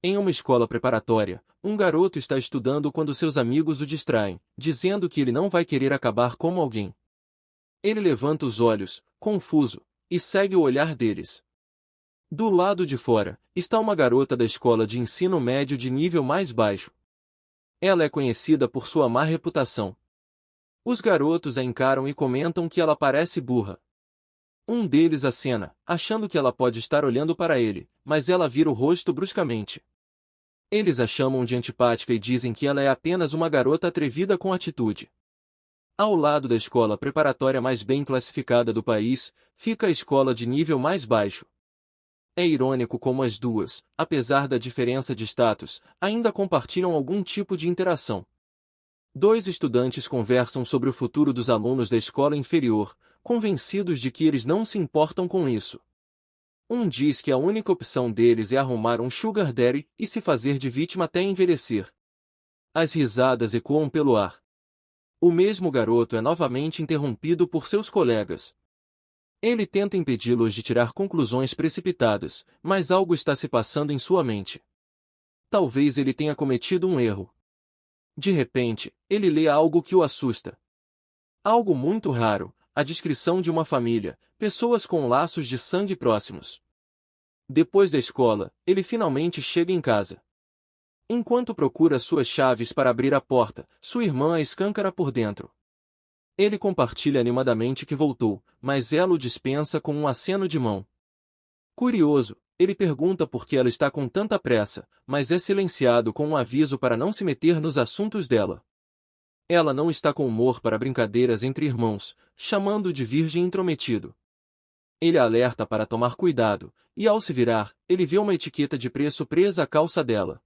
Em uma escola preparatória, um garoto está estudando quando seus amigos o distraem, dizendo que ele não vai querer acabar como alguém. Ele levanta os olhos, confuso, e segue o olhar deles. Do lado de fora, está uma garota da escola de ensino médio de nível mais baixo. Ela é conhecida por sua má reputação. Os garotos a encaram e comentam que ela parece burra. Um deles acena, achando que ela pode estar olhando para ele, mas ela vira o rosto bruscamente. Eles a chamam de antipática e dizem que ela é apenas uma garota atrevida com atitude. Ao lado da escola preparatória mais bem classificada do país, fica a escola de nível mais baixo. É irônico como as duas, apesar da diferença de status, ainda compartilham algum tipo de interação. Dois estudantes conversam sobre o futuro dos alunos da escola inferior, convencidos de que eles não se importam com isso. Um diz que a única opção deles é arrumar um sugar daddy e se fazer de vítima até envelhecer. As risadas ecoam pelo ar. O mesmo garoto é novamente interrompido por seus colegas. Ele tenta impedi-los de tirar conclusões precipitadas, mas algo está se passando em sua mente. Talvez ele tenha cometido um erro. De repente, ele lê algo que o assusta. Algo muito raro, a descrição de uma família, pessoas com laços de sangue próximos. Depois da escola, ele finalmente chega em casa. Enquanto procura suas chaves para abrir a porta, sua irmã a escâncara por dentro. Ele compartilha animadamente que voltou, mas ela o dispensa com um aceno de mão. Curioso, ele pergunta por que ela está com tanta pressa, mas é silenciado com um aviso para não se meter nos assuntos dela. Ela não está com humor para brincadeiras entre irmãos, chamando-o de virgem intrometido. Ele a alerta para tomar cuidado, e ao se virar, ele vê uma etiqueta de preço presa à calça dela.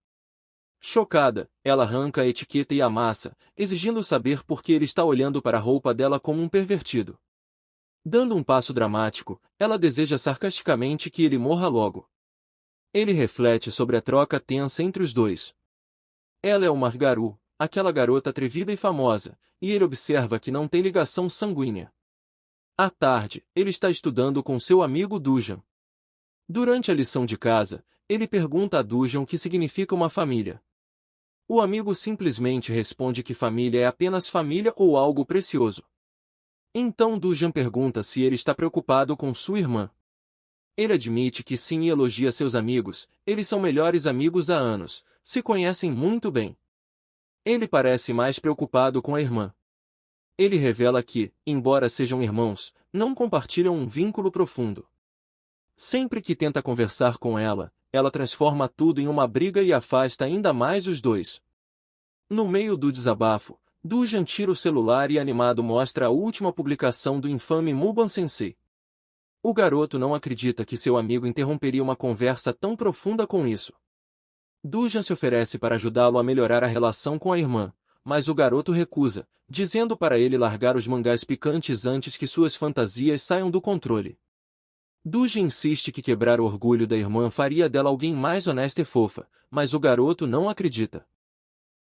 Chocada, ela arranca a etiqueta e amassa, exigindo saber por que ele está olhando para a roupa dela como um pervertido. Dando um passo dramático, ela deseja sarcasticamente que ele morra logo. Ele reflete sobre a troca tensa entre os dois. Ela é uma Margaru, aquela garota atrevida e famosa, e ele observa que não tem ligação sanguínea. À tarde, ele está estudando com seu amigo Dujan. Durante a lição de casa, ele pergunta a Dujan o que significa uma família. O amigo simplesmente responde que família é apenas família ou algo precioso. Então Dujan pergunta se ele está preocupado com sua irmã. Ele admite que sim e elogia seus amigos, eles são melhores amigos há anos, se conhecem muito bem. Ele parece mais preocupado com a irmã. Ele revela que, embora sejam irmãos, não compartilham um vínculo profundo. Sempre que tenta conversar com ela, ela transforma tudo em uma briga e afasta ainda mais os dois. No meio do desabafo, Dujan tira o celular e animado mostra a última publicação do infame Muban Sensei. O garoto não acredita que seu amigo interromperia uma conversa tão profunda com isso. Dujan se oferece para ajudá-lo a melhorar a relação com a irmã, mas o garoto recusa, dizendo para ele largar os mangás picantes antes que suas fantasias saiam do controle. Dujan insiste que quebrar o orgulho da irmã faria dela alguém mais honesta e fofa, mas o garoto não acredita.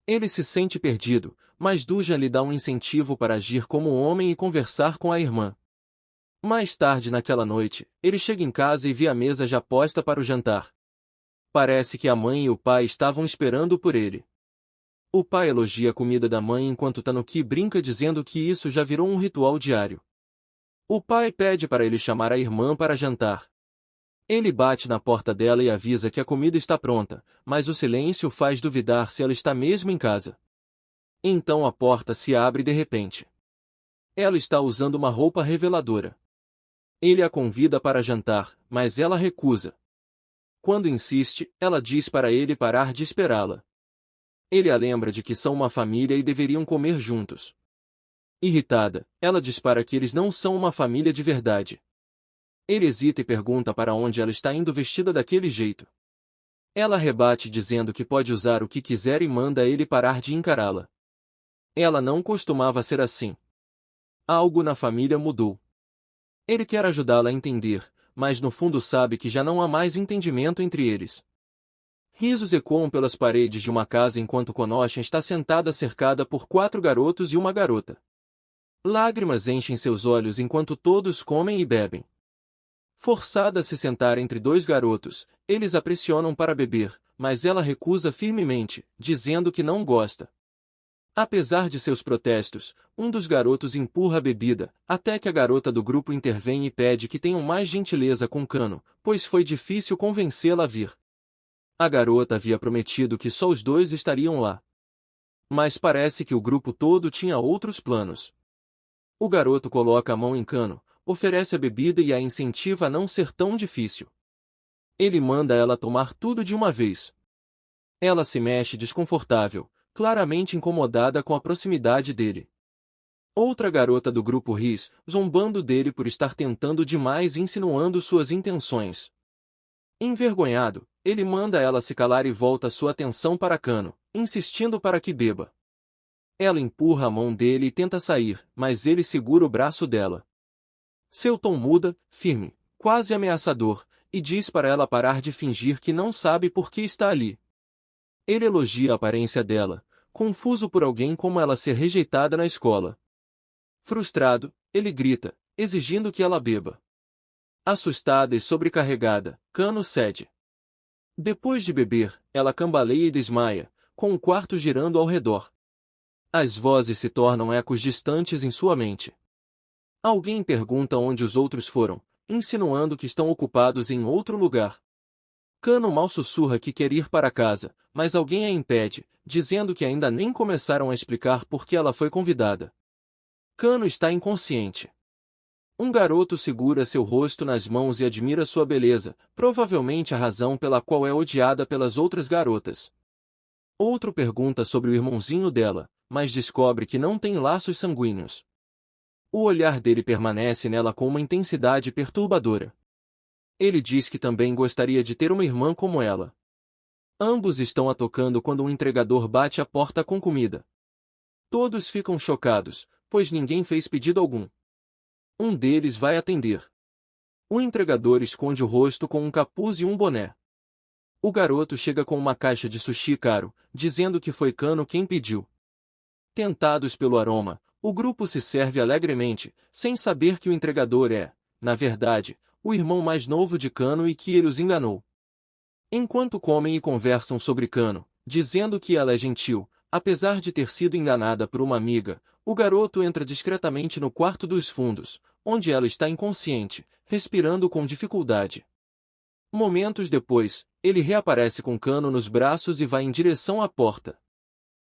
Ele se sente perdido, mas Dujan lhe dá um incentivo para agir como um homem e conversar com a irmã. Mais tarde naquela noite, ele chega em casa e vê a mesa já posta para o jantar. Parece que a mãe e o pai estavam esperando por ele. O pai elogia a comida da mãe enquanto Tanuki brinca dizendo que isso já virou um ritual diário. O pai pede para ele chamar a irmã para jantar. Ele bate na porta dela e avisa que a comida está pronta, mas o silêncio faz duvidar se ela está mesmo em casa. Então a porta se abre de repente. Ela está usando uma roupa reveladora. Ele a convida para jantar, mas ela recusa. Quando insiste, ela diz para ele parar de esperá-la. Ele a lembra de que são uma família e deveriam comer juntos. Irritada, ela dispara que eles não são uma família de verdade. Ele hesita e pergunta para onde ela está indo vestida daquele jeito. Ela rebate dizendo que pode usar o que quiser e manda ele parar de encará-la. Ela não costumava ser assim. Algo na família mudou. Ele quer ajudá-la a entender, mas no fundo sabe que já não há mais entendimento entre eles. Risos ecoam pelas paredes de uma casa enquanto Konosha está sentada cercada por 4 garotos e uma garota. Lágrimas enchem seus olhos enquanto todos comem e bebem. Forçada a se sentar entre 2 garotos, eles a pressionam para beber, mas ela recusa firmemente, dizendo que não gosta. Apesar de seus protestos, um dos garotos empurra a bebida, até que a garota do grupo intervém e pede que tenham mais gentileza com Kano, pois foi difícil convencê-la a vir. A garota havia prometido que só os dois estariam lá. Mas parece que o grupo todo tinha outros planos. O garoto coloca a mão em Kano, oferece a bebida e a incentiva a não ser tão difícil. Ele manda ela tomar tudo de uma vez. Ela se mexe desconfortável, claramente incomodada com a proximidade dele. Outra garota do grupo ri, zombando dele por estar tentando demais e insinuando suas intenções. Envergonhado, ele manda ela se calar e volta sua atenção para Kano, insistindo para que beba. Ela empurra a mão dele e tenta sair, mas ele segura o braço dela. Seu tom muda, firme, quase ameaçador, e diz para ela parar de fingir que não sabe por que está ali. Ele elogia a aparência dela, confuso por alguém como ela ser rejeitada na escola. Frustrado, ele grita, exigindo que ela beba. Assustada e sobrecarregada, Kano cede. Depois de beber, ela cambaleia e desmaia, com o quarto girando ao redor. As vozes se tornam ecos distantes em sua mente. Alguém pergunta onde os outros foram, insinuando que estão ocupados em outro lugar. Kano mal sussurra que quer ir para casa, mas alguém a impede, dizendo que ainda nem começaram a explicar por que ela foi convidada. Kano está inconsciente. Um garoto segura seu rosto nas mãos e admira sua beleza, provavelmente a razão pela qual é odiada pelas outras garotas. Outro pergunta sobre o irmãozinho dela, mas descobre que não tem laços sanguíneos. O olhar dele permanece nela com uma intensidade perturbadora. Ele diz que também gostaria de ter uma irmã como ela. Ambos estão a tocando quando um entregador bate à porta com comida. Todos ficam chocados, pois ninguém fez pedido algum. Um deles vai atender. O entregador esconde o rosto com um capuz e um boné. O garoto chega com uma caixa de sushi caro, dizendo que foi Kano quem pediu. Tentados pelo aroma, o grupo se serve alegremente, sem saber que o entregador é, na verdade, o irmão mais novo de Kano e que ele os enganou. Enquanto comem e conversam sobre Kano, dizendo que ela é gentil, apesar de ter sido enganada por uma amiga, o garoto entra discretamente no quarto dos fundos, onde ela está inconsciente, respirando com dificuldade. Momentos depois, ele reaparece com Kano nos braços e vai em direção à porta.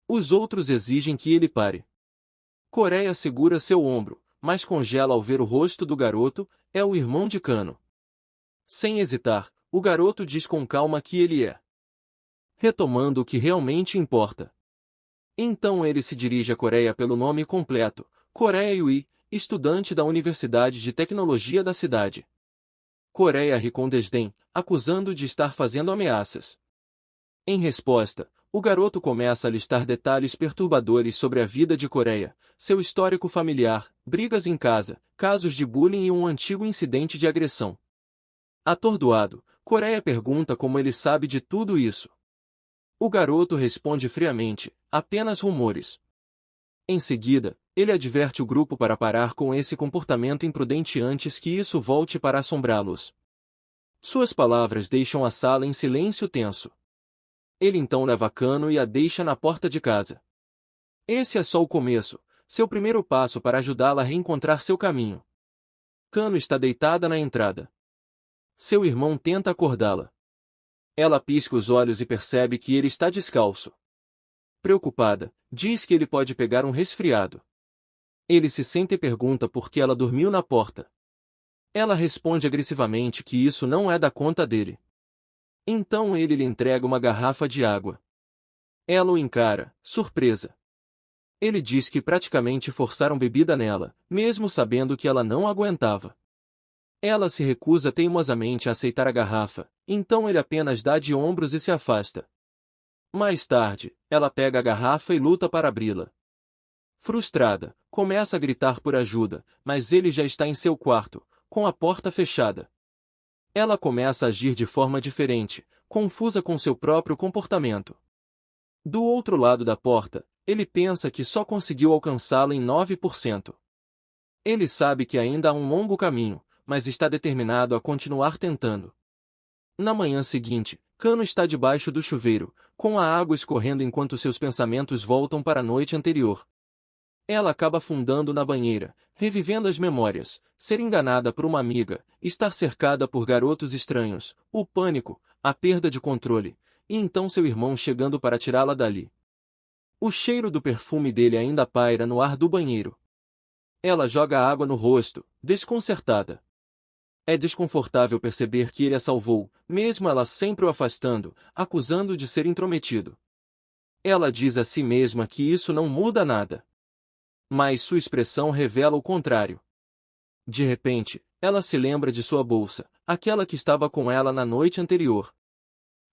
Os outros exigem que ele pare. Coreia segura seu ombro, mas congela ao ver o rosto do garoto, é o irmão de Kano. Sem hesitar, o garoto diz com calma que ele é. Retomando o que realmente importa. Então ele se dirige a Coreia pelo nome completo, Coreia Yui, estudante da Universidade de Tecnologia da cidade. Coreia ri com desdém, acusando de estar fazendo ameaças. Em resposta, o garoto começa a listar detalhes perturbadores sobre a vida de Coreia, seu histórico familiar, brigas em casa, casos de bullying e um antigo incidente de agressão. Atordoado, Coreia pergunta como ele sabe de tudo isso. O garoto responde friamente, apenas rumores. Em seguida, ele adverte o grupo para parar com esse comportamento imprudente antes que isso volte para assombrá-los. Suas palavras deixam a sala em silêncio tenso. Ele então leva Kano e a deixa na porta de casa. Esse é só o começo, seu primeiro passo para ajudá-la a reencontrar seu caminho. Kano está deitada na entrada. Seu irmão tenta acordá-la. Ela pisca os olhos e percebe que ele está descalço. Preocupada, diz que ele pode pegar um resfriado. Ele se senta e pergunta por que ela dormiu na porta. Ela responde agressivamente que isso não é da conta dele. Então ele lhe entrega uma garrafa de água. Ela o encara, surpresa. Ele diz que praticamente forçaram bebida nela, mesmo sabendo que ela não aguentava. Ela se recusa teimosamente a aceitar a garrafa, então ele apenas dá de ombros e se afasta. Mais tarde, ela pega a garrafa e luta para abri-la. Frustrada, começa a gritar por ajuda, mas ele já está em seu quarto, com a porta fechada. Ela começa a agir de forma diferente, confusa com seu próprio comportamento. Do outro lado da porta, ele pensa que só conseguiu alcançá-la em 9%. Ele sabe que ainda há um longo caminho, mas está determinado a continuar tentando. Na manhã seguinte, Kano está debaixo do chuveiro, com a água escorrendo enquanto seus pensamentos voltam para a noite anterior. Ela acaba afundando na banheira, revivendo as memórias, ser enganada por uma amiga, estar cercada por garotos estranhos, o pânico, a perda de controle, e então seu irmão chegando para tirá-la dali. O cheiro do perfume dele ainda paira no ar do banheiro. Ela joga água no rosto, desconcertada. É desconfortável perceber que ele a salvou, mesmo ela sempre o afastando, acusando de ser intrometido. Ela diz a si mesma que isso não muda nada. Mas sua expressão revela o contrário. De repente, ela se lembra de sua bolsa, aquela que estava com ela na noite anterior.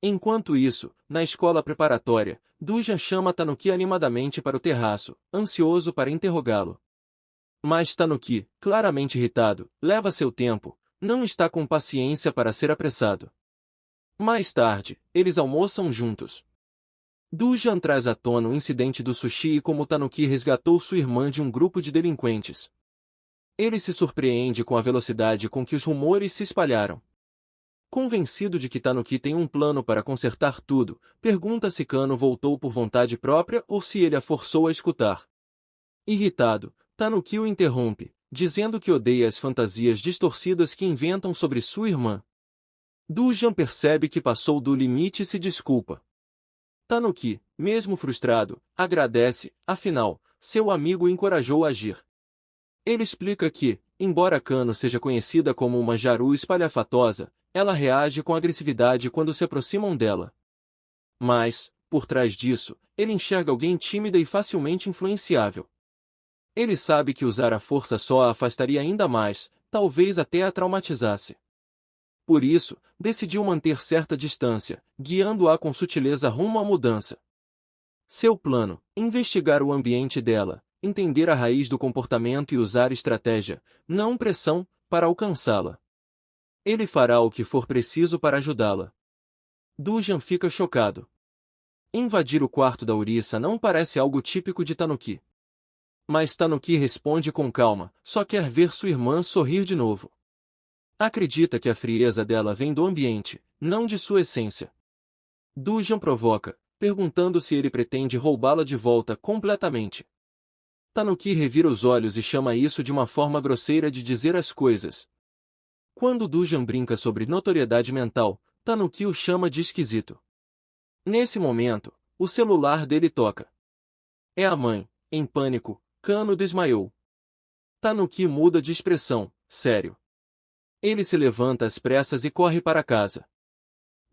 Enquanto isso, na escola preparatória, Dujan chama Tanuki animadamente para o terraço, ansioso para interrogá-lo. Mas Tanuki, claramente irritado, leva seu tempo, não está com paciência para ser apressado. Mais tarde, eles almoçam juntos. Dujan traz à tona o incidente do sushi e como Tanuki resgatou sua irmã de um grupo de delinquentes. Ele se surpreende com a velocidade com que os rumores se espalharam. Convencido de que Tanuki tem um plano para consertar tudo, pergunta se Kano voltou por vontade própria ou se ele a forçou a escutar. Irritado, Tanuki o interrompe, dizendo que odeia as fantasias distorcidas que inventam sobre sua irmã. Dujan percebe que passou do limite e se desculpa. Tanuki, mesmo frustrado, agradece, afinal, seu amigo o encorajou a agir. Ele explica que, embora Kano seja conhecida como uma Jaru espalhafatosa, ela reage com agressividade quando se aproximam dela. Mas, por trás disso, ele enxerga alguém tímida e facilmente influenciável. Ele sabe que usar a força só a afastaria ainda mais, talvez até a traumatizasse. Por isso, decidiu manter certa distância, guiando-a com sutileza rumo à mudança. Seu plano, investigar o ambiente dela, entender a raiz do comportamento e usar estratégia, não pressão, para alcançá-la. Ele fará o que for preciso para ajudá-la. Dujan fica chocado. Invadir o quarto da Urissa não parece algo típico de Tanuki. Mas Tanuki responde com calma, só quer ver sua irmã sorrir de novo. Acredita que a frieza dela vem do ambiente, não de sua essência. Dujan provoca, perguntando se ele pretende roubá-la de volta completamente. Tanuki revira os olhos e chama isso de uma forma grosseira de dizer as coisas. Quando Dujan brinca sobre notoriedade mental, Tanuki o chama de esquisito. Nesse momento, o celular dele toca. É a mãe, em pânico. Kano desmaiou. Tanuki muda de expressão, sério. Ele se levanta às pressas e corre para casa.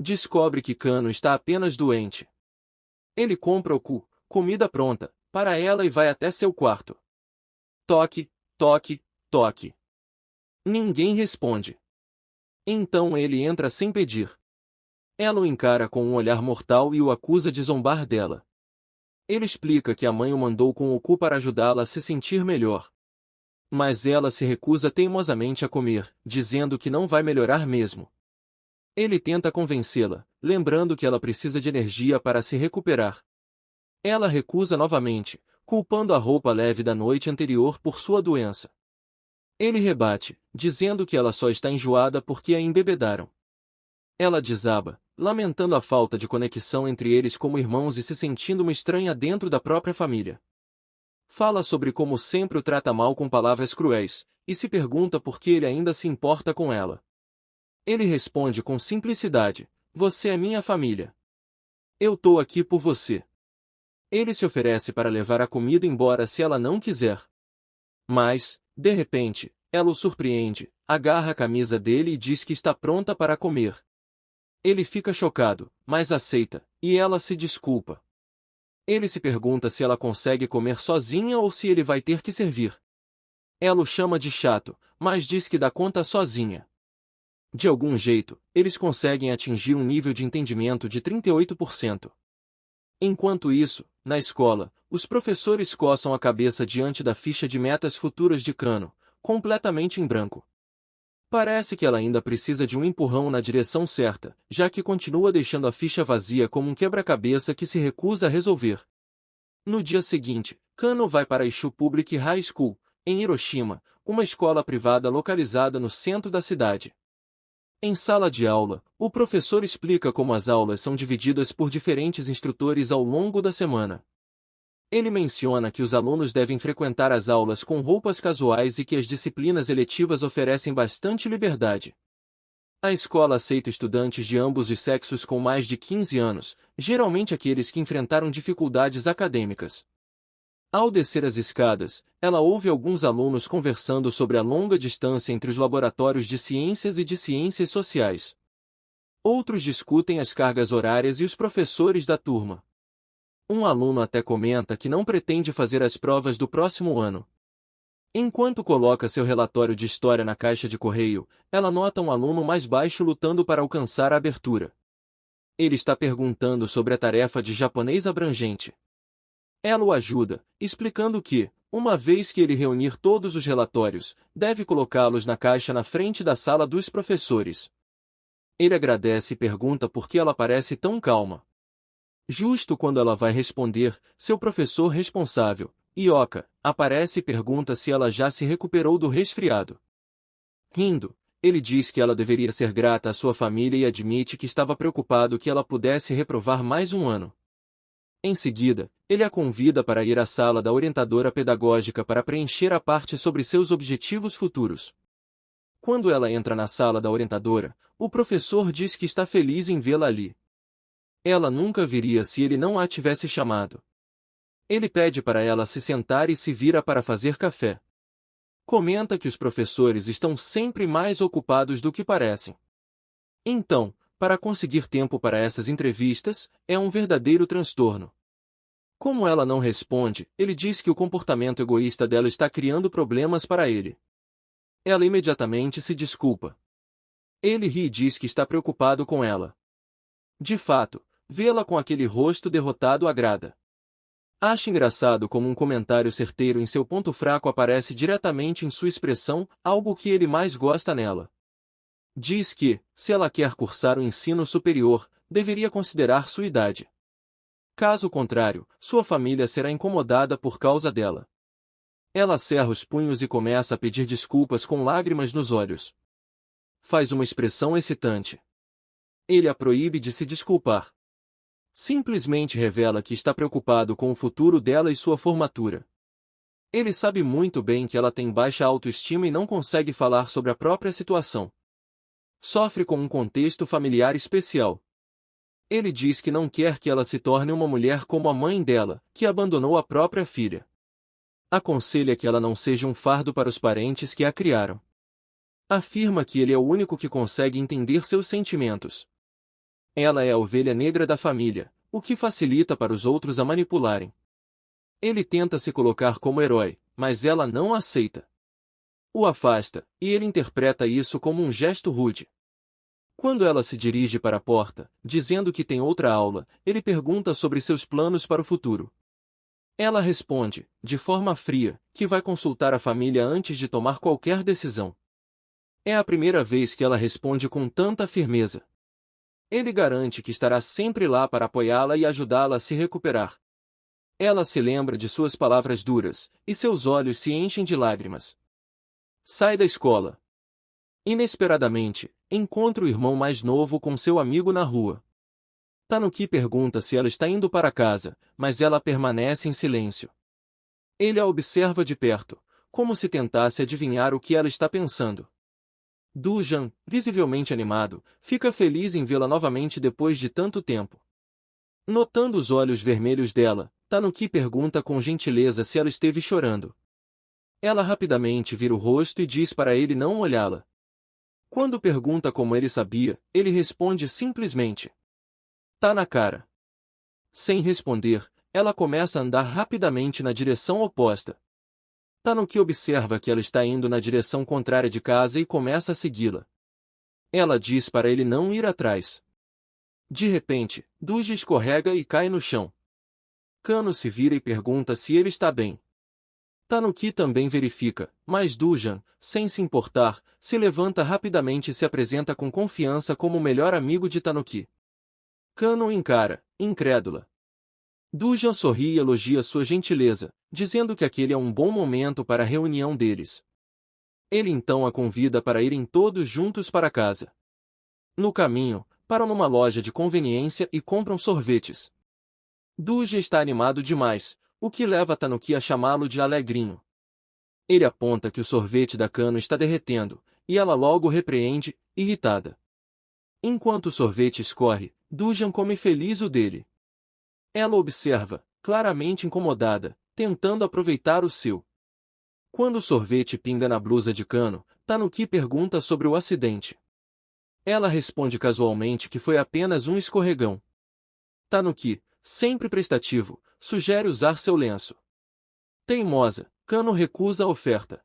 Descobre que Kano está apenas doente. Ele compra comida pronta, para ela e vai até seu quarto. Toque, toque, toque. Ninguém responde. Então ele entra sem pedir. Ela o encara com um olhar mortal e o acusa de zombar dela. Ele explica que a mãe o mandou com o cu para ajudá-la a se sentir melhor. Mas ela se recusa teimosamente a comer, dizendo que não vai melhorar mesmo. Ele tenta convencê-la, lembrando que ela precisa de energia para se recuperar. Ela recusa novamente, culpando a roupa leve da noite anterior por sua doença. Ele rebate, dizendo que ela só está enjoada porque a embebedaram. Ela desaba, lamentando a falta de conexão entre eles como irmãos e se sentindo uma estranha dentro da própria família. Fala sobre como sempre o trata mal com palavras cruéis, e se pergunta por que ele ainda se importa com ela. Ele responde com simplicidade: você é minha família. Eu tô aqui por você. Ele se oferece para levar a comida embora se ela não quiser. Mas, de repente, ela o surpreende, agarra a camisa dele e diz que está pronta para comer. Ele fica chocado, mas aceita, e ela se desculpa. Ele se pergunta se ela consegue comer sozinha ou se ele vai ter que servir. Ela o chama de chato, mas diz que dá conta sozinha. De algum jeito, eles conseguem atingir um nível de entendimento de 38%. Enquanto isso, na escola, os professores coçam a cabeça diante da ficha de metas futuras de Kano, completamente em branco. Parece que ela ainda precisa de um empurrão na direção certa, já que continua deixando a ficha vazia como um quebra-cabeça que se recusa a resolver. No dia seguinte, Kano vai para a Ishu Public High School, em Hiroshima, uma escola privada localizada no centro da cidade. Em sala de aula, o professor explica como as aulas são divididas por diferentes instrutores ao longo da semana. Ele menciona que os alunos devem frequentar as aulas com roupas casuais e que as disciplinas eletivas oferecem bastante liberdade. A escola aceita estudantes de ambos os sexos com mais de 15 anos, geralmente aqueles que enfrentaram dificuldades acadêmicas. Ao descer as escadas, ela ouve alguns alunos conversando sobre a longa distância entre os laboratórios de ciências e de ciências sociais. Outros discutem as cargas horárias e os professores da turma. Um aluno até comenta que não pretende fazer as provas do próximo ano. Enquanto coloca seu relatório de história na caixa de correio, ela nota um aluno mais baixo lutando para alcançar a abertura. Ele está perguntando sobre a tarefa de japonês abrangente. Ela o ajuda, explicando que, uma vez que ele reunir todos os relatórios, deve colocá-los na caixa na frente da sala dos professores. Ele agradece e pergunta por que ela parece tão calma. Justo quando ela vai responder, seu professor responsável, Ioka, aparece e pergunta se ela já se recuperou do resfriado. Rindo, ele diz que ela deveria ser grata à sua família e admite que estava preocupado que ela pudesse reprovar mais um ano. Em seguida, ele a convida para ir à sala da orientadora pedagógica para preencher a parte sobre seus objetivos futuros. Quando ela entra na sala da orientadora, o professor diz que está feliz em vê-la ali. Ela nunca viria se ele não a tivesse chamado. Ele pede para ela se sentar e se vira para fazer café. Comenta que os professores estão sempre mais ocupados do que parecem. Então, para conseguir tempo para essas entrevistas, é um verdadeiro transtorno. Como ela não responde, ele diz que o comportamento egoísta dela está criando problemas para ele. Ela imediatamente se desculpa. Ele ri e diz que está preocupado com ela. De fato, vê-la com aquele rosto derrotado agrada. Acha engraçado como um comentário certeiro em seu ponto fraco aparece diretamente em sua expressão, algo que ele mais gosta nela. Diz que, se ela quer cursar o ensino superior, deveria considerar sua idade. Caso contrário, sua família será incomodada por causa dela. Ela cerra os punhos e começa a pedir desculpas com lágrimas nos olhos. Faz uma expressão excitante. Ele a proíbe de se desculpar. Simplesmente revela que está preocupado com o futuro dela e sua formatura. Ele sabe muito bem que ela tem baixa autoestima e não consegue falar sobre a própria situação. Sofre com um contexto familiar especial. Ele diz que não quer que ela se torne uma mulher como a mãe dela, que abandonou a própria filha. Aconselha que ela não seja um fardo para os parentes que a criaram. Afirma que ele é o único que consegue entender seus sentimentos. Ela é a ovelha negra da família, o que facilita para os outros a manipularem. Ele tenta se colocar como herói, mas ela não aceita. O afasta, e ele interpreta isso como um gesto rude. Quando ela se dirige para a porta, dizendo que tem outra aula, ele pergunta sobre seus planos para o futuro. Ela responde, de forma fria, que vai consultar a família antes de tomar qualquer decisão. É a primeira vez que ela responde com tanta firmeza. Ele garante que estará sempre lá para apoiá-la e ajudá-la a se recuperar. Ela se lembra de suas palavras duras, e seus olhos se enchem de lágrimas. Sai da escola. Inesperadamente, encontra o irmão mais novo com seu amigo na rua. Tanuki pergunta se ela está indo para casa, mas ela permanece em silêncio. Ele a observa de perto, como se tentasse adivinhar o que ela está pensando. Dujan, visivelmente animado, fica feliz em vê-la novamente depois de tanto tempo. Notando os olhos vermelhos dela, Tanuki pergunta com gentileza se ela esteve chorando. Ela rapidamente vira o rosto e diz para ele não olhá-la. Quando pergunta como ele sabia, ele responde simplesmente: "Tá na cara." Sem responder, ela começa a andar rapidamente na direção oposta. Tanuki observa que ela está indo na direção contrária de casa e começa a segui-la. Ela diz para ele não ir atrás. De repente, Duji escorrega e cai no chão. Kano se vira e pergunta se ele está bem. Tanuki também verifica, mas Dujan, sem se importar, se levanta rapidamente e se apresenta com confiança como o melhor amigo de Tanuki. Kano o encara, incrédula. Dujan sorri e elogia sua gentileza, dizendo que aquele é um bom momento para a reunião deles. Ele então a convida para irem todos juntos para casa. No caminho, param numa loja de conveniência e compram sorvetes. Duja está animado demais, o que leva Tanuki a chamá-lo de alegrinho. Ele aponta que o sorvete da Kano está derretendo, e ela logo repreende, irritada. Enquanto o sorvete escorre, Dujan come feliz o dele. Ela observa, claramente incomodada, tentando aproveitar o seu. Quando o sorvete pinga na blusa de Kano, Tanuki pergunta sobre o acidente. Ela responde casualmente que foi apenas um escorregão. Tanuki, sempre prestativo, sugere usar seu lenço. Teimosa, Kano recusa a oferta.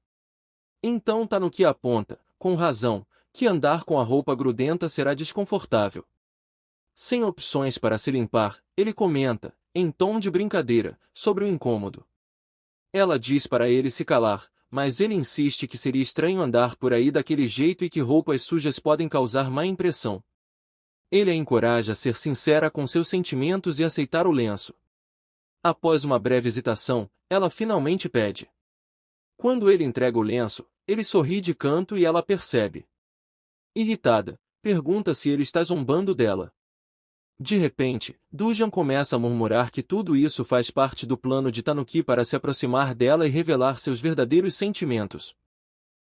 Então Tanuki aponta, com razão, que andar com a roupa grudenta será desconfortável. Sem opções para se limpar, ele comenta, em tom de brincadeira, sobre o incômodo. Ela diz para ele se calar, mas ele insiste que seria estranho andar por aí daquele jeito e que roupas sujas podem causar má impressão. Ele a encoraja a ser sincera com seus sentimentos e aceitar o lenço. Após uma breve hesitação, ela finalmente pede. Quando ele entrega o lenço, ele sorri de canto e ela percebe. Irritada, pergunta se ele está zombando dela. De repente, Dujan começa a murmurar que tudo isso faz parte do plano de Tanuki para se aproximar dela e revelar seus verdadeiros sentimentos.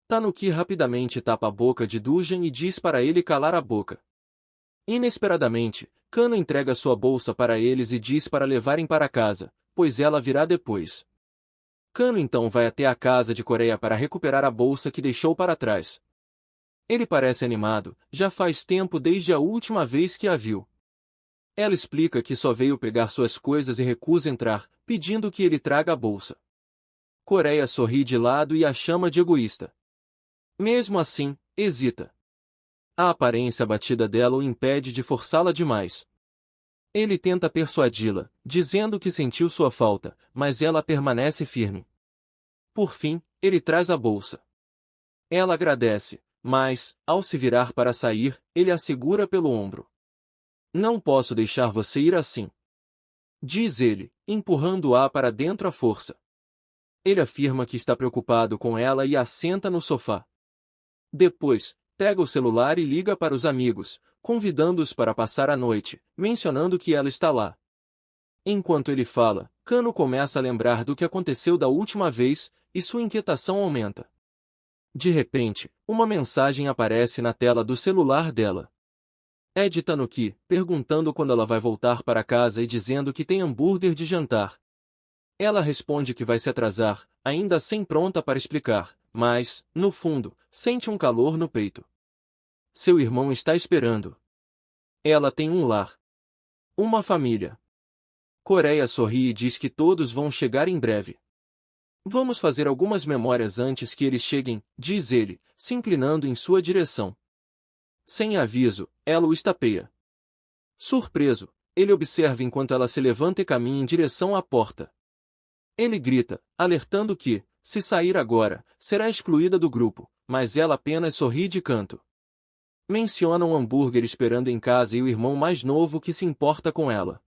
Tanuki rapidamente tapa a boca de Dujan e diz para ele calar a boca. Inesperadamente, Kano entrega sua bolsa para eles e diz para levarem para casa, pois ela virá depois. Kano então vai até a casa de Coreia para recuperar a bolsa que deixou para trás. Ele parece animado, já faz tempo desde a última vez que a viu. Ela explica que só veio pegar suas coisas e recusa entrar, pedindo que ele traga a bolsa. Coreia sorri de lado e a chama de egoísta. Mesmo assim, hesita. A aparência abatida dela o impede de forçá-la demais. Ele tenta persuadi-la, dizendo que sentiu sua falta, mas ela permanece firme. Por fim, ele traz a bolsa. Ela agradece, mas, ao se virar para sair, ele a segura pelo ombro. Não posso deixar você ir assim, diz ele, empurrando-a para dentro à força. Ele afirma que está preocupado com ela e a senta no sofá. Depois, pega o celular e liga para os amigos, convidando-os para passar a noite, mencionando que ela está lá. Enquanto ele fala, Kano começa a lembrar do que aconteceu da última vez, e sua inquietação aumenta. De repente, uma mensagem aparece na tela do celular dela. É de Tanuki, perguntando quando ela vai voltar para casa e dizendo que tem hambúrguer de jantar. Ela responde que vai se atrasar, ainda sem pronta para explicar, mas, no fundo, sente um calor no peito. Seu irmão está esperando. Ela tem um lar. Uma família. Coreia sorri e diz que todos vão chegar em breve. Vamos fazer algumas memórias antes que eles cheguem, diz ele, se inclinando em sua direção. Sem aviso, ela o estapeia. Surpreso, ele observa enquanto ela se levanta e caminha em direção à porta. Ele grita, alertando que, se sair agora, será excluída do grupo, mas ela apenas sorri de canto. Menciona um hambúrguer esperando em casa e o irmão mais novo que se importa com ela.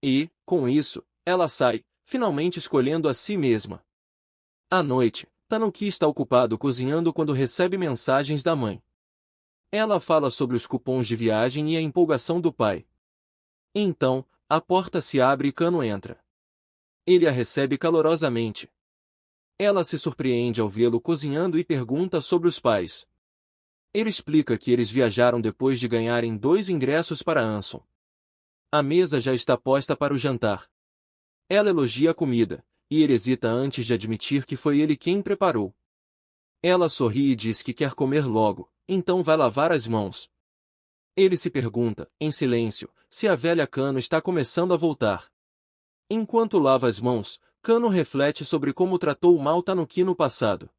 E, com isso, ela sai, finalmente escolhendo a si mesma. À noite, Tanuki está ocupado cozinhando quando recebe mensagens da mãe. Ela fala sobre os cupons de viagem e a empolgação do pai. Então, a porta se abre e Kano entra. Ele a recebe calorosamente. Ela se surpreende ao vê-lo cozinhando e pergunta sobre os pais. Ele explica que eles viajaram depois de ganharem 2 ingressos para Anson. A mesa já está posta para o jantar. Ela elogia a comida, e ele hesita antes de admitir que foi ele quem preparou. Ela sorri e diz que quer comer logo. Então vai lavar as mãos. Ele se pergunta, em silêncio, se a velha Kano está começando a voltar. Enquanto lava as mãos, Kano reflete sobre como tratou mal Tanuki no passado.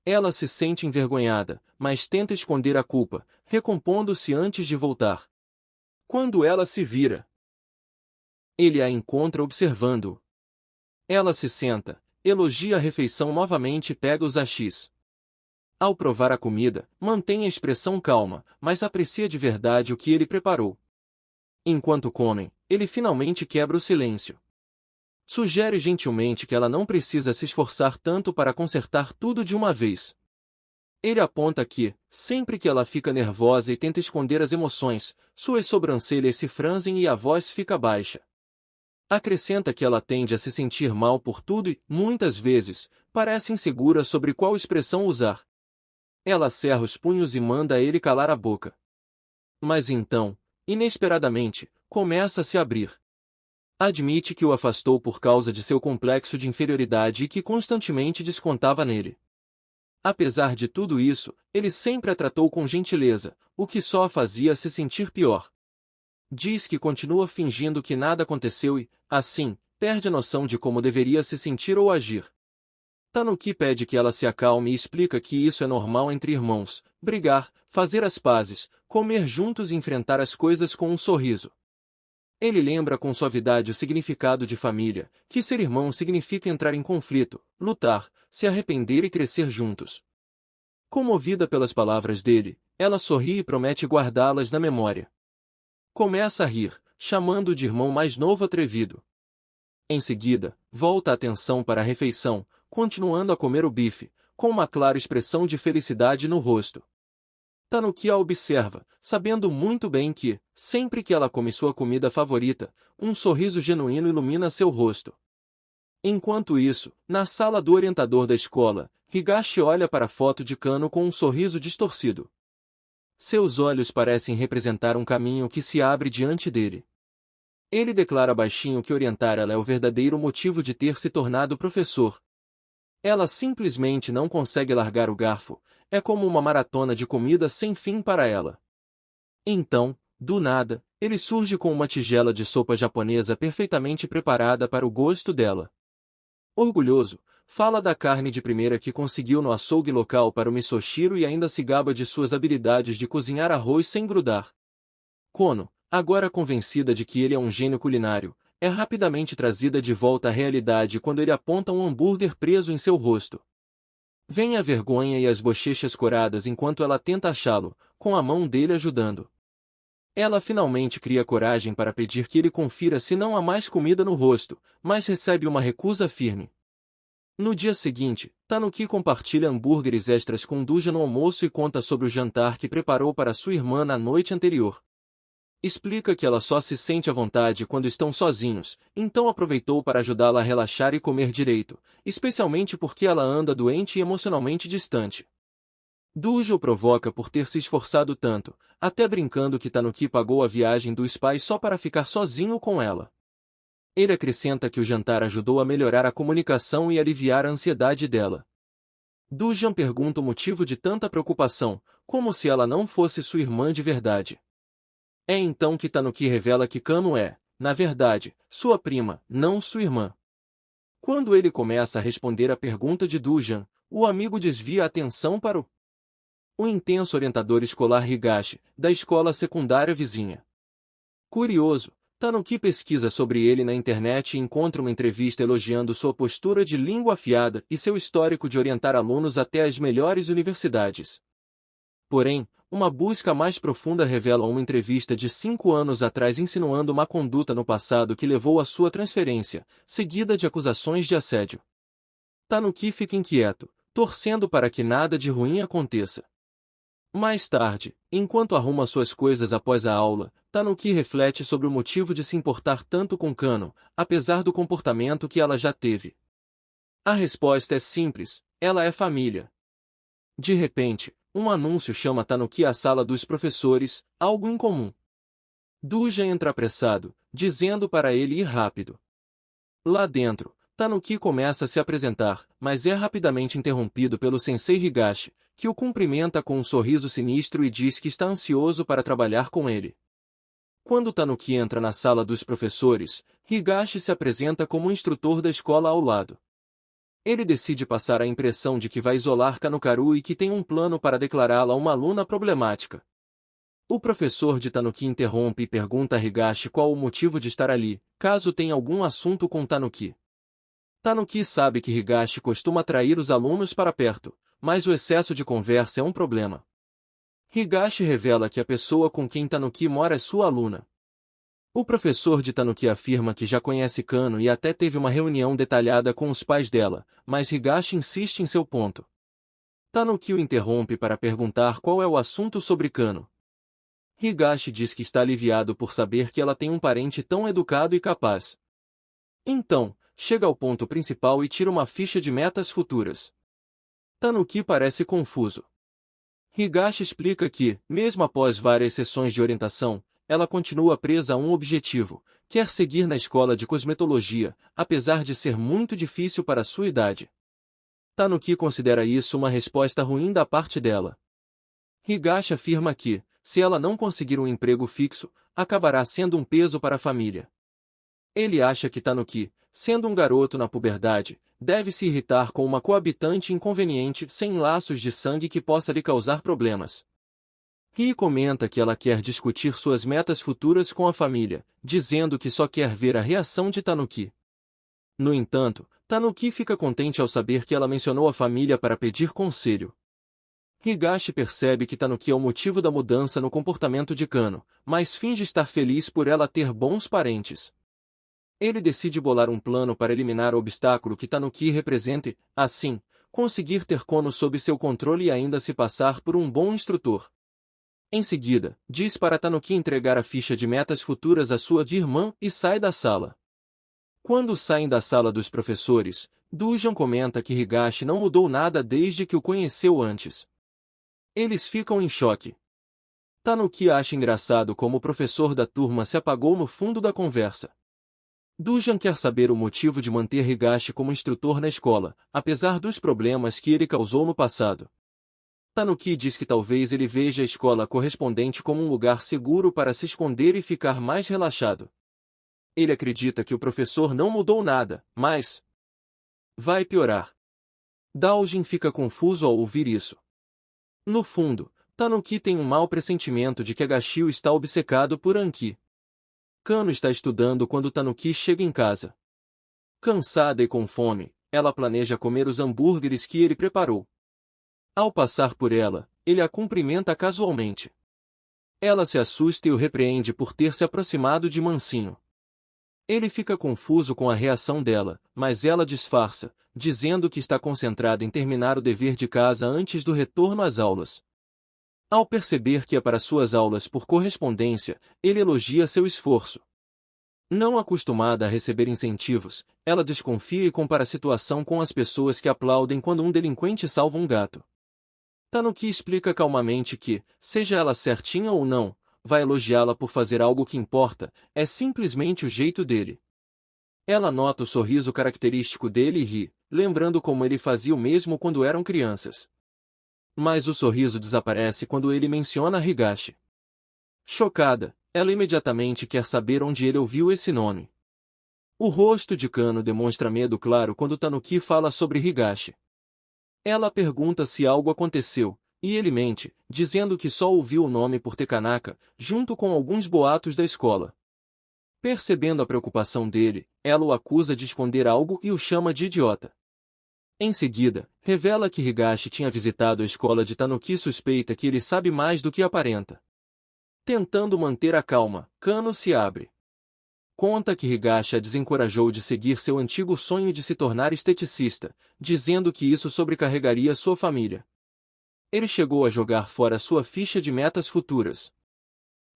Ela se sente envergonhada, mas tenta esconder a culpa, recompondo-se antes de voltar. Quando ela se vira, ele a encontra observando-o. Ela se senta, elogia a refeição novamente e pega os hashis. Ao provar a comida, mantém a expressão calma, mas aprecia de verdade o que ele preparou. Enquanto comem, ele finalmente quebra o silêncio. Sugere gentilmente que ela não precisa se esforçar tanto para consertar tudo de uma vez. Ele aponta que, sempre que ela fica nervosa e tenta esconder as emoções, suas sobrancelhas se franzem e a voz fica baixa. Acrescenta que ela tende a se sentir mal por tudo e, muitas vezes, parece insegura sobre qual expressão usar. Ela cerra os punhos e manda ele calar a boca. Mas então, inesperadamente, começa a se abrir. Admite que o afastou por causa de seu complexo de inferioridade e que constantemente descontava nele. Apesar de tudo isso, ele sempre a tratou com gentileza, o que só a fazia se sentir pior. Diz que continua fingindo que nada aconteceu e, assim, perde a noção de como deveria se sentir ou agir. Tanuki pede que ela se acalme e explica que isso é normal entre irmãos, brigar, fazer as pazes, comer juntos e enfrentar as coisas com um sorriso. Ele lembra com suavidade o significado de família, que ser irmão significa entrar em conflito, lutar, se arrepender e crescer juntos. Comovida pelas palavras dele, ela sorri e promete guardá-las na memória. Começa a rir, chamando-o de irmão mais novo atrevido. Em seguida, volta a atenção para a refeição, continuando a comer o bife, com uma clara expressão de felicidade no rosto. Tanuki a observa, sabendo muito bem que, sempre que ela come sua comida favorita, um sorriso genuíno ilumina seu rosto. Enquanto isso, na sala do orientador da escola, Higashi olha para a foto de Kano com um sorriso distorcido. Seus olhos parecem representar um caminho que se abre diante dele. Ele declara baixinho que orientar ela é o verdadeiro motivo de ter se tornado professor. Ela simplesmente não consegue largar o garfo, é como uma maratona de comida sem fim para ela. Então, do nada, ele surge com uma tigela de sopa japonesa perfeitamente preparada para o gosto dela. Orgulhoso, fala da carne de primeira que conseguiu no açougue local para o misoshiro e ainda se gaba de suas habilidades de cozinhar arroz sem grudar. Kono, agora convencida de que ele é um gênio culinário, é rapidamente trazida de volta à realidade quando ele aponta um hambúrguer preso em seu rosto. Vem a vergonha e as bochechas coradas enquanto ela tenta achá-lo, com a mão dele ajudando. Ela finalmente cria coragem para pedir que ele confira se não há mais comida no rosto, mas recebe uma recusa firme. No dia seguinte, Tanuki compartilha hambúrgueres extras com Duja no almoço e conta sobre o jantar que preparou para sua irmã na noite anterior. Explica que ela só se sente à vontade quando estão sozinhos, então aproveitou para ajudá-la a relaxar e comer direito, especialmente porque ela anda doente e emocionalmente distante. Duja o provoca por ter se esforçado tanto, até brincando que Tanuki pagou a viagem dos pais só para ficar sozinho com ela. Ele acrescenta que o jantar ajudou a melhorar a comunicação e aliviar a ansiedade dela. Dujan pergunta o motivo de tanta preocupação, como se ela não fosse sua irmã de verdade. É então que Tanuki revela que Kano é, na verdade, sua prima, não sua irmã. Quando ele começa a responder à pergunta de Dujan, o amigo desvia a atenção para o intenso orientador escolar Higashi, da escola secundária vizinha. Curioso, Tanuki pesquisa sobre ele na internet e encontra uma entrevista elogiando sua postura de língua afiada e seu histórico de orientar alunos até as melhores universidades. Porém, uma busca mais profunda revela uma entrevista de 5 anos atrás insinuando uma conduta no passado que levou à sua transferência, seguida de acusações de assédio. Tanuki fica inquieto, torcendo para que nada de ruim aconteça. Mais tarde, enquanto arruma suas coisas após a aula, Tanuki reflete sobre o motivo de se importar tanto com Kano, apesar do comportamento que ela já teve. A resposta é simples, ela é família. De repente, um anúncio chama Tanuki à sala dos professores, algo incomum. Duja entra apressado, dizendo para ele ir rápido. Lá dentro, Tanuki começa a se apresentar, mas é rapidamente interrompido pelo sensei Higashi, que o cumprimenta com um sorriso sinistro e diz que está ansioso para trabalhar com ele. Quando Tanuki entra na sala dos professores, Higashi se apresenta como instrutor da escola ao lado. Ele decide passar a impressão de que vai isolar Kanokaru e que tem um plano para declará-la uma aluna problemática. O professor de Tanuki interrompe e pergunta a Higashi qual o motivo de estar ali, caso tenha algum assunto com Tanuki. Tanuki sabe que Higashi costuma atrair os alunos para perto, mas o excesso de conversa é um problema. Higashi revela que a pessoa com quem Tanuki mora é sua aluna. O professor de Tanuki afirma que já conhece Kano e até teve uma reunião detalhada com os pais dela, mas Higashi insiste em seu ponto. Tanuki o interrompe para perguntar qual é o assunto sobre Kano. Higashi diz que está aliviado por saber que ela tem um parente tão educado e capaz. Então, chega ao ponto principal e tira uma ficha de metas futuras. Tanuki parece confuso. Higashi explica que, mesmo após várias sessões de orientação, ela continua presa a um objetivo: quer seguir na escola de cosmetologia, apesar de ser muito difícil para sua idade. Tanuki considera isso uma resposta ruim da parte dela. Higashi afirma que, se ela não conseguir um emprego fixo, acabará sendo um peso para a família. Ele acha que Tanuki, sendo um garoto na puberdade, deve se irritar com uma coabitante inconveniente sem laços de sangue que possa lhe causar problemas. Rie comenta que ela quer discutir suas metas futuras com a família, dizendo que só quer ver a reação de Tanuki. No entanto, Tanuki fica contente ao saber que ela mencionou a família para pedir conselho. Higashi percebe que Tanuki é o motivo da mudança no comportamento de Kano, mas finge estar feliz por ela ter bons parentes. Ele decide bolar um plano para eliminar o obstáculo que Tanuki represente, assim, conseguir ter Kono sob seu controle e ainda se passar por um bom instrutor. Em seguida, diz para Tanuki entregar a ficha de metas futuras à sua irmã e sai da sala. Quando saem da sala dos professores, Dujan comenta que Higashi não mudou nada desde que o conheceu antes. Eles ficam em choque. Tanuki acha engraçado como o professor da turma se apagou no fundo da conversa. Dujan quer saber o motivo de manter Higashi como instrutor na escola, apesar dos problemas que ele causou no passado. Tanuki diz que talvez ele veja a escola correspondente como um lugar seguro para se esconder e ficar mais relaxado. Ele acredita que o professor não mudou nada, mas vai piorar. Daojin fica confuso ao ouvir isso. No fundo, Tanuki tem um mau pressentimento de que Agashio está obcecado por Anki. Kano está estudando quando Tanuki chega em casa. Cansada e com fome, ela planeja comer os hambúrgueres que ele preparou. Ao passar por ela, ele a cumprimenta casualmente. Ela se assusta e o repreende por ter se aproximado de mansinho. Ele fica confuso com a reação dela, mas ela disfarça, dizendo que está concentrada em terminar o dever de casa antes do retorno às aulas. Ao perceber que é para suas aulas por correspondência, ele elogia seu esforço. Não acostumada a receber incentivos, ela desconfia e compara a situação com as pessoas que aplaudem quando um delinquente salva um gato. Tanuki explica calmamente que, seja ela certinha ou não, vai elogiá-la por fazer algo que importa, é simplesmente o jeito dele. Ela nota o sorriso característico dele e ri, lembrando como ele fazia o mesmo quando eram crianças. Mas o sorriso desaparece quando ele menciona Higashi. Chocada, ela imediatamente quer saber onde ele ouviu esse nome. O rosto de Kano demonstra medo claro quando Tanuki fala sobre Higashi. Ela pergunta se algo aconteceu, e ele mente, dizendo que só ouviu o nome por Tekanaka, junto com alguns boatos da escola. Percebendo a preocupação dele, ela o acusa de esconder algo e o chama de idiota. Em seguida, revela que Higashi tinha visitado a escola de Tanuki e suspeita que ele sabe mais do que aparenta. Tentando manter a calma, Kano se abre. Conta que Higashi a desencorajou de seguir seu antigo sonho de se tornar esteticista, dizendo que isso sobrecarregaria sua família. Ele chegou a jogar fora sua ficha de metas futuras.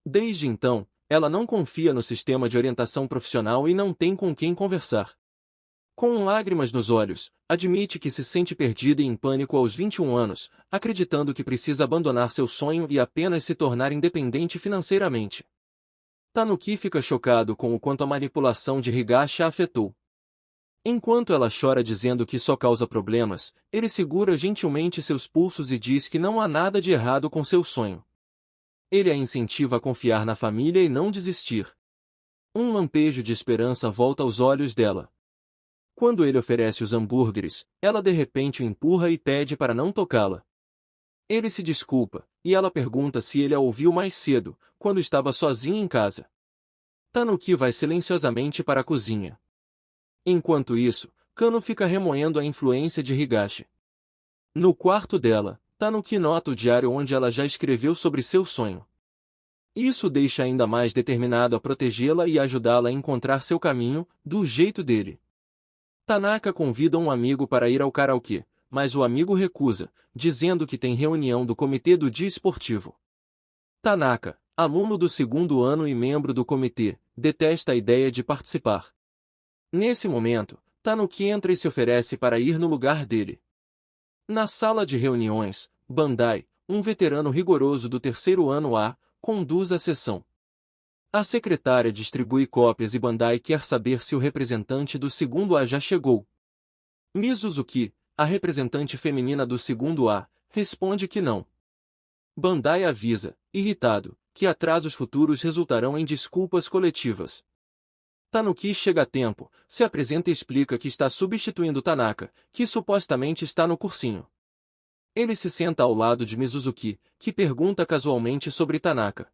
Desde então, ela não confia no sistema de orientação profissional e não tem com quem conversar. Com lágrimas nos olhos, admite que se sente perdida e em pânico aos 21 anos, acreditando que precisa abandonar seu sonho e apenas se tornar independente financeiramente. Tanuki fica chocado com o quanto a manipulação de Higashi a afetou. Enquanto ela chora dizendo que só causa problemas, ele segura gentilmente seus pulsos e diz que não há nada de errado com seu sonho. Ele a incentiva a confiar na família e não desistir. Um lampejo de esperança volta aos olhos dela. Quando ele oferece os hambúrgueres, ela de repente o empurra e pede para não tocá-la. Ele se desculpa, e ela pergunta se ele a ouviu mais cedo, quando estava sozinha em casa. Tanuki vai silenciosamente para a cozinha. Enquanto isso, Kano fica remoendo a influência de Higashi. No quarto dela, Tanuki nota o diário onde ela já escreveu sobre seu sonho. Isso deixa ainda mais determinado a protegê-la e ajudá-la a encontrar seu caminho, do jeito dele. Tanaka convida um amigo para ir ao karaokê, mas o amigo recusa, dizendo que tem reunião do comitê do dia esportivo. Tanaka, aluno do segundo ano e membro do comitê, detesta a ideia de participar. Nesse momento, Tanuki entra e se oferece para ir no lugar dele. Na sala de reuniões, Bandai, um veterano rigoroso do terceiro ano A, conduz a sessão. A secretária distribui cópias e Bandai quer saber se o representante do segundo A já chegou. Mizuzuki, a representante feminina do segundo A, responde que não. Bandai avisa, irritado, que atrasos futuros resultarão em desculpas coletivas. Tanuki chega a tempo, se apresenta e explica que está substituindo Tanaka, que supostamente está no cursinho. Ele se senta ao lado de Mizuzuki, que pergunta casualmente sobre Tanaka.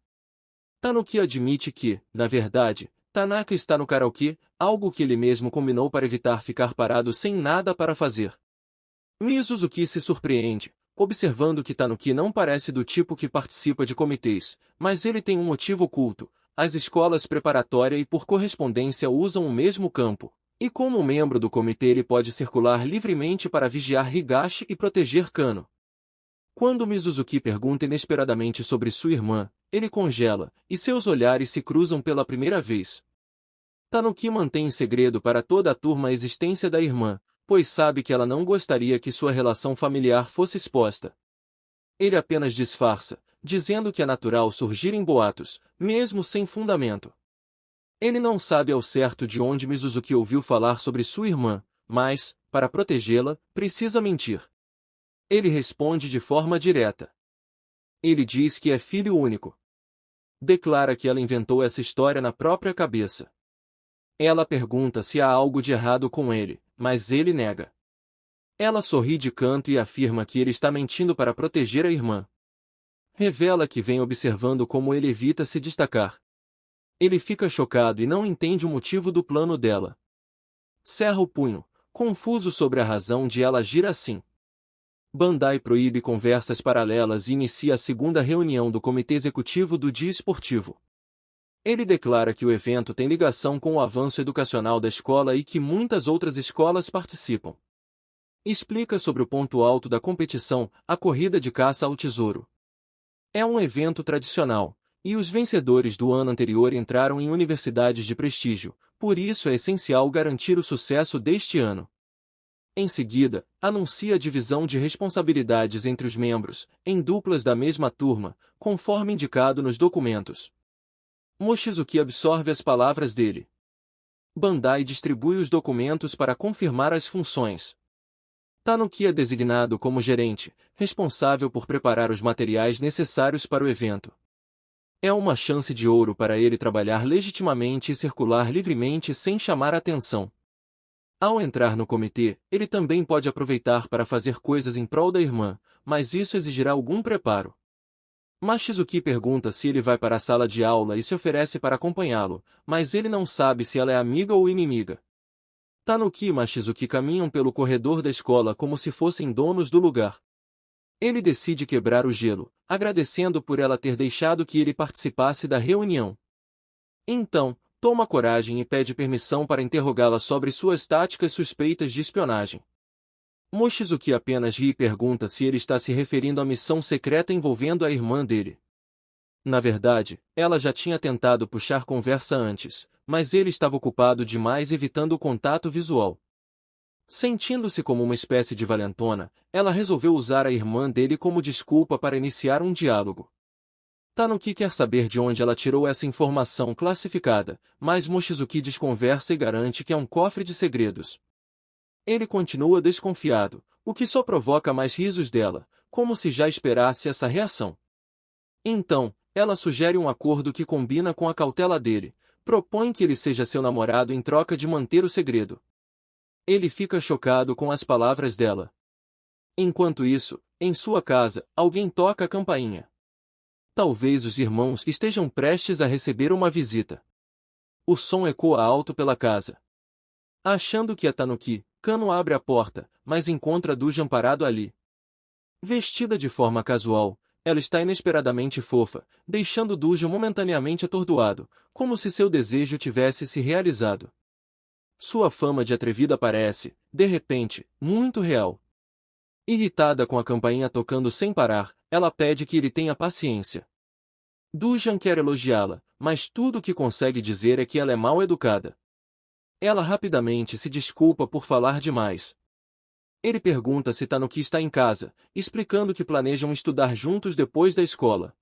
Tanuki admite que, na verdade, Tanaka está no karaokê, algo que ele mesmo combinou para evitar ficar parado sem nada para fazer. Mizuzuki se surpreende, observando que Tanuki não parece do tipo que participa de comitês, mas ele tem um motivo oculto. As escolas preparatória e por correspondência usam o mesmo campo, e como membro do comitê ele pode circular livremente para vigiar Higashi e proteger Kano. Quando Mizuzuki pergunta inesperadamente sobre sua irmã, ele congela, e seus olhares se cruzam pela primeira vez. Tanuki mantém em segredo para toda a turma a existência da irmã, pois sabe que ela não gostaria que sua relação familiar fosse exposta. Ele apenas disfarça, dizendo que é natural surgirem boatos, mesmo sem fundamento. Ele não sabe ao certo de onde Mizuzuki ouviu falar sobre sua irmã, mas, para protegê-la, precisa mentir. Ele responde de forma direta. Ele diz que é filho único. Declara que ela inventou essa história na própria cabeça. Ela pergunta se há algo de errado com ele, mas ele nega. Ela sorri de canto e afirma que ele está mentindo para proteger a irmã. Revela que vem observando como ele evita se destacar. Ele fica chocado e não entende o motivo do plano dela. Cerra o punho, confuso sobre a razão de ela agir assim. Bandai proíbe conversas paralelas e inicia a segunda reunião do comitê executivo do dia esportivo. Ele declara que o evento tem ligação com o avanço educacional da escola e que muitas outras escolas participam. Explica sobre o ponto alto da competição, a corrida de caça ao tesouro. É um evento tradicional, e os vencedores do ano anterior entraram em universidades de prestígio, por isso é essencial garantir o sucesso deste ano. Em seguida, anuncia a divisão de responsabilidades entre os membros, em duplas da mesma turma, conforme indicado nos documentos. Mochizuki absorve as palavras dele. Bandai distribui os documentos para confirmar as funções. Tanuki é designado como gerente, responsável por preparar os materiais necessários para o evento. É uma chance de ouro para ele trabalhar legitimamente e circular livremente sem chamar atenção. Ao entrar no comitê, ele também pode aproveitar para fazer coisas em prol da irmã, mas isso exigirá algum preparo. Mochizuki pergunta se ele vai para a sala de aula e se oferece para acompanhá-lo, mas ele não sabe se ela é amiga ou inimiga. Tanuki e Mochizuki caminham pelo corredor da escola como se fossem donos do lugar. Ele decide quebrar o gelo, agradecendo por ela ter deixado que ele participasse da reunião. Então, toma coragem e pede permissão para interrogá-la sobre suas táticas suspeitas de espionagem. Mochizuki apenas ri e pergunta se ele está se referindo à missão secreta envolvendo a irmã dele. Na verdade, ela já tinha tentado puxar conversa antes, mas ele estava ocupado demais evitando o contato visual. Sentindo-se como uma espécie de valentona, ela resolveu usar a irmã dele como desculpa para iniciar um diálogo. Tanuki quer saber de onde ela tirou essa informação classificada, mas Mochizuki desconversa e garante que é um cofre de segredos. Ele continua desconfiado, o que só provoca mais risos dela, como se já esperasse essa reação. Então, ela sugere um acordo que combina com a cautela dele, propõe que ele seja seu namorado em troca de manter o segredo. Ele fica chocado com as palavras dela. Enquanto isso, em sua casa, alguém toca a campainha. Talvez os irmãos estejam prestes a receber uma visita. O som ecoa alto pela casa. Achando que é Tanuki, Kano abre a porta, mas encontra Dujan parado ali. Vestida de forma casual, ela está inesperadamente fofa, deixando Dujan momentaneamente atordoado, como se seu desejo tivesse se realizado. Sua fama de atrevida parece, de repente, muito real. Irritada com a campainha tocando sem parar, ela pede que ele tenha paciência. Dujan quer elogiá-la, mas tudo o que consegue dizer é que ela é mal educada. Ela rapidamente se desculpa por falar demais. Ele pergunta se Tanuki está em casa, explicando que planejam estudar juntos depois da escola.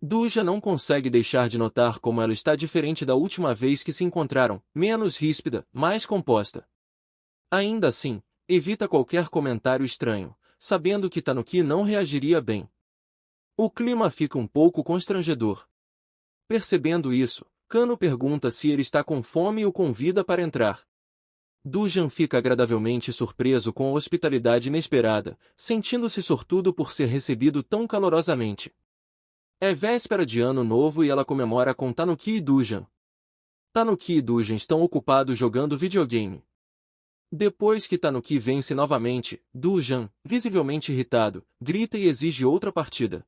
Duja não consegue deixar de notar como ela está diferente da última vez que se encontraram, menos ríspida, mais composta. Ainda assim, evita qualquer comentário estranho, sabendo que Tanuki não reagiria bem. O clima fica um pouco constrangedor. Percebendo isso, Kano pergunta se ele está com fome e o convida para entrar. Dujan fica agradavelmente surpreso com a hospitalidade inesperada, sentindo-se sortudo por ser recebido tão calorosamente. É véspera de Ano Novo e ela comemora com Tanuki e Dujan. Tanuki e Dujan estão ocupados jogando videogame. Depois que Tanuki vence novamente, Dujan, visivelmente irritado, grita e exige outra partida.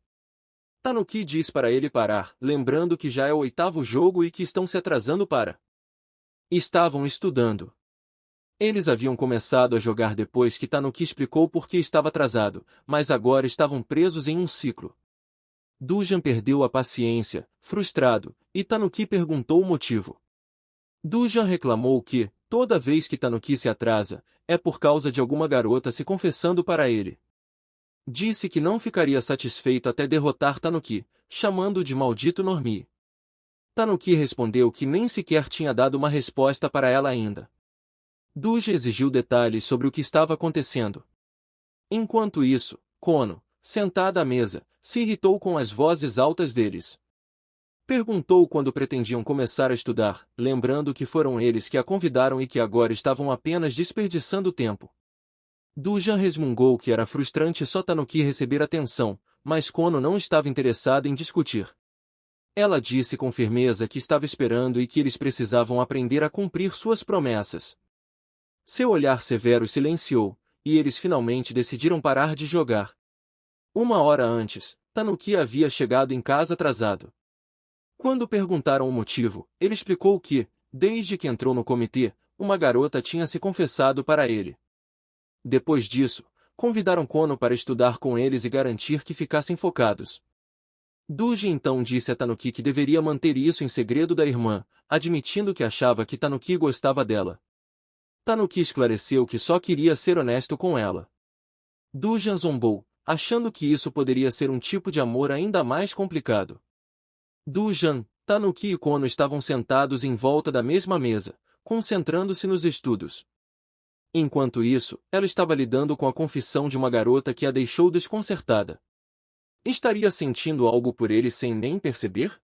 Tanuki diz para ele parar, lembrando que já é o 8º jogo e que estão se atrasando para. Estavam estudando. Eles haviam começado a jogar depois que Tanuki explicou por que estava atrasado, mas agora estavam presos em um ciclo. Dujan perdeu a paciência, frustrado, e Tanuki perguntou o motivo. Dujan reclamou que, toda vez que Tanuki se atrasa, é por causa de alguma garota se confessando para ele. Disse que não ficaria satisfeito até derrotar Tanuki, chamando-o de maldito Normie. Tanuki respondeu que nem sequer tinha dado uma resposta para ela ainda. Duja exigiu detalhes sobre o que estava acontecendo. Enquanto isso, Kono, sentada à mesa, se irritou com as vozes altas deles. Perguntou quando pretendiam começar a estudar, lembrando que foram eles que a convidaram e que agora estavam apenas desperdiçando tempo. Dujan resmungou que era frustrante só Tanuki receber atenção, mas Kono não estava interessada em discutir. Ela disse com firmeza que estava esperando e que eles precisavam aprender a cumprir suas promessas. Seu olhar severo silenciou, e eles finalmente decidiram parar de jogar. 1 hora antes, Tanuki havia chegado em casa atrasado. Quando perguntaram o motivo, ele explicou que, desde que entrou no comitê, uma garota tinha se confessado para ele. Depois disso, convidaram Kono para estudar com eles e garantir que ficassem focados. Duji então disse a Tanuki que deveria manter isso em segredo da irmã, admitindo que achava que Tanuki gostava dela. Tanuki esclareceu que só queria ser honesto com ela. Dujan zombou, achando que isso poderia ser um tipo de amor ainda mais complicado. Dujan, Tanuki e Kono estavam sentados em volta da mesma mesa, concentrando-se nos estudos. Enquanto isso, ela estava lidando com a confissão de uma garota que a deixou desconcertada. Estaria sentindo algo por ele sem nem perceber?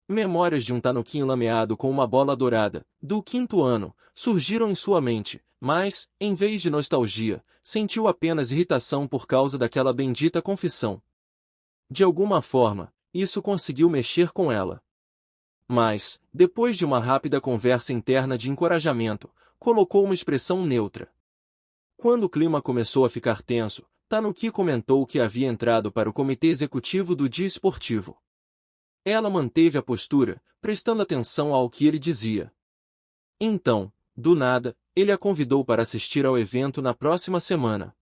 Memórias de um Tanuki enlameado com uma bola dourada, do 5º ano, surgiram em sua mente, mas, em vez de nostalgia, sentiu apenas irritação por causa daquela bendita confissão. De alguma forma, isso conseguiu mexer com ela. Mas, depois de uma rápida conversa interna de encorajamento, colocou uma expressão neutra. Quando o clima começou a ficar tenso, Tanuki comentou que havia entrado para o comitê executivo do dia esportivo. Ela manteve a postura, prestando atenção ao que ele dizia. Então, do nada, ele a convidou para assistir ao evento na próxima semana.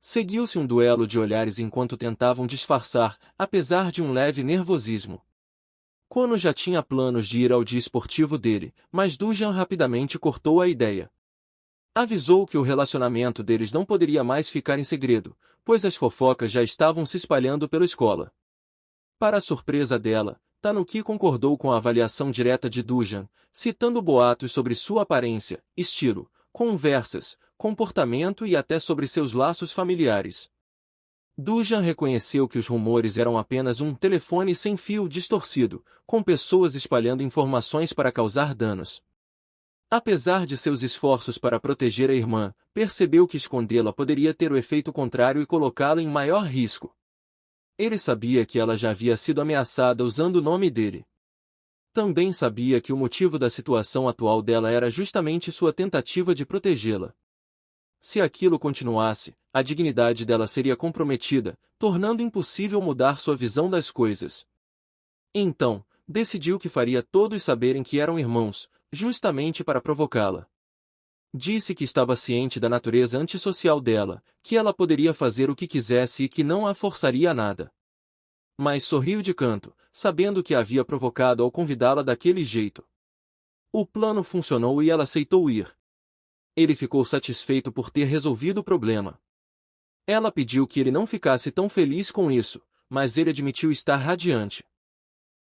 Seguiu-se um duelo de olhares enquanto tentavam disfarçar, apesar de um leve nervosismo. Kono já tinha planos de ir ao dia esportivo dele, mas Dujan rapidamente cortou a ideia. Avisou que o relacionamento deles não poderia mais ficar em segredo, pois as fofocas já estavam se espalhando pela escola. Para a surpresa dela, Tanuki concordou com a avaliação direta de Dujan, citando boatos sobre sua aparência, estilo, conversas, comportamento e até sobre seus laços familiares. Dujan reconheceu que os rumores eram apenas um telefone sem fio distorcido, com pessoas espalhando informações para causar danos. Apesar de seus esforços para proteger a irmã, percebeu que escondê-la poderia ter o efeito contrário e colocá-la em maior risco. Ele sabia que ela já havia sido ameaçada usando o nome dele. Também sabia que o motivo da situação atual dela era justamente sua tentativa de protegê-la. Se aquilo continuasse, a dignidade dela seria comprometida, tornando impossível mudar sua visão das coisas. Então, decidiu que faria todos saberem que eram irmãos, justamente para provocá-la. Disse que estava ciente da natureza antissocial dela, que ela poderia fazer o que quisesse e que não a forçaria a nada. Mas sorriu de canto, sabendo que a havia provocado ao convidá-la daquele jeito. O plano funcionou e ela aceitou ir. Ele ficou satisfeito por ter resolvido o problema. Ela pediu que ele não ficasse tão feliz com isso, mas ele admitiu estar radiante.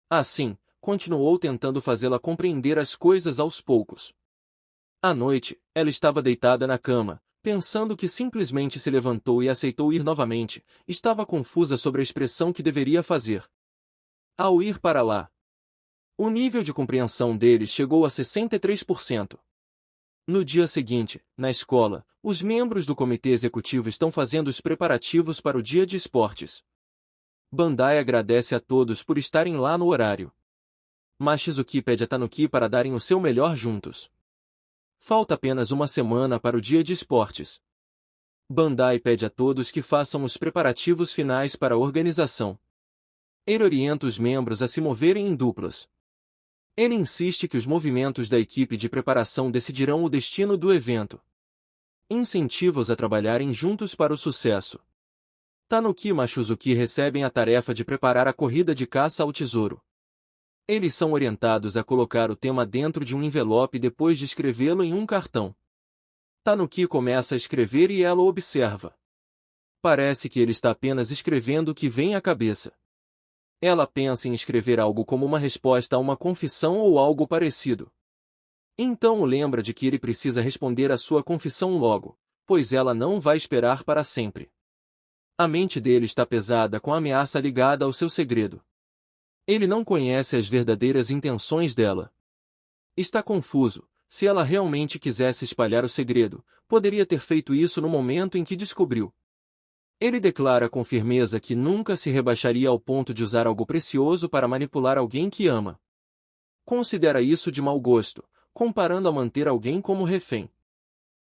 Assim, continuou tentando fazê-la compreender as coisas aos poucos. À noite, ela estava deitada na cama, pensando que simplesmente se levantou e aceitou ir novamente, estava confusa sobre a expressão que deveria fazer. Ao ir para lá, o nível de compreensão deles chegou a 63%. No dia seguinte, na escola, os membros do comitê executivo estão fazendo os preparativos para o dia de esportes. Bandai agradece a todos por estarem lá no horário. Mas Shizuki pede a Tanuki para darem o seu melhor juntos. Falta apenas uma semana para o dia de esportes. Bandai pede a todos que façam os preparativos finais para a organização. Ele orienta os membros a se moverem em duplas. Ele insiste que os movimentos da equipe de preparação decidirão o destino do evento. Incentiva-os a trabalharem juntos para o sucesso. Tanuki e Machuzuki recebem a tarefa de preparar a corrida de caça ao tesouro. Eles são orientados a colocar o tema dentro de um envelope depois de escrevê-lo em um cartão. Tanuki começa a escrever e ela o observa. Parece que ele está apenas escrevendo o que vem à cabeça. Ela pensa em escrever algo como uma resposta a uma confissão ou algo parecido. Então o lembra de que ele precisa responder à sua confissão logo, pois ela não vai esperar para sempre. A mente dele está pesada com a ameaça ligada ao seu segredo. Ele não conhece as verdadeiras intenções dela. Está confuso. Se ela realmente quisesse espalhar o segredo, poderia ter feito isso no momento em que descobriu. Ele declara com firmeza que nunca se rebaixaria ao ponto de usar algo precioso para manipular alguém que ama. Considera isso de mau gosto, comparando a manter alguém como refém.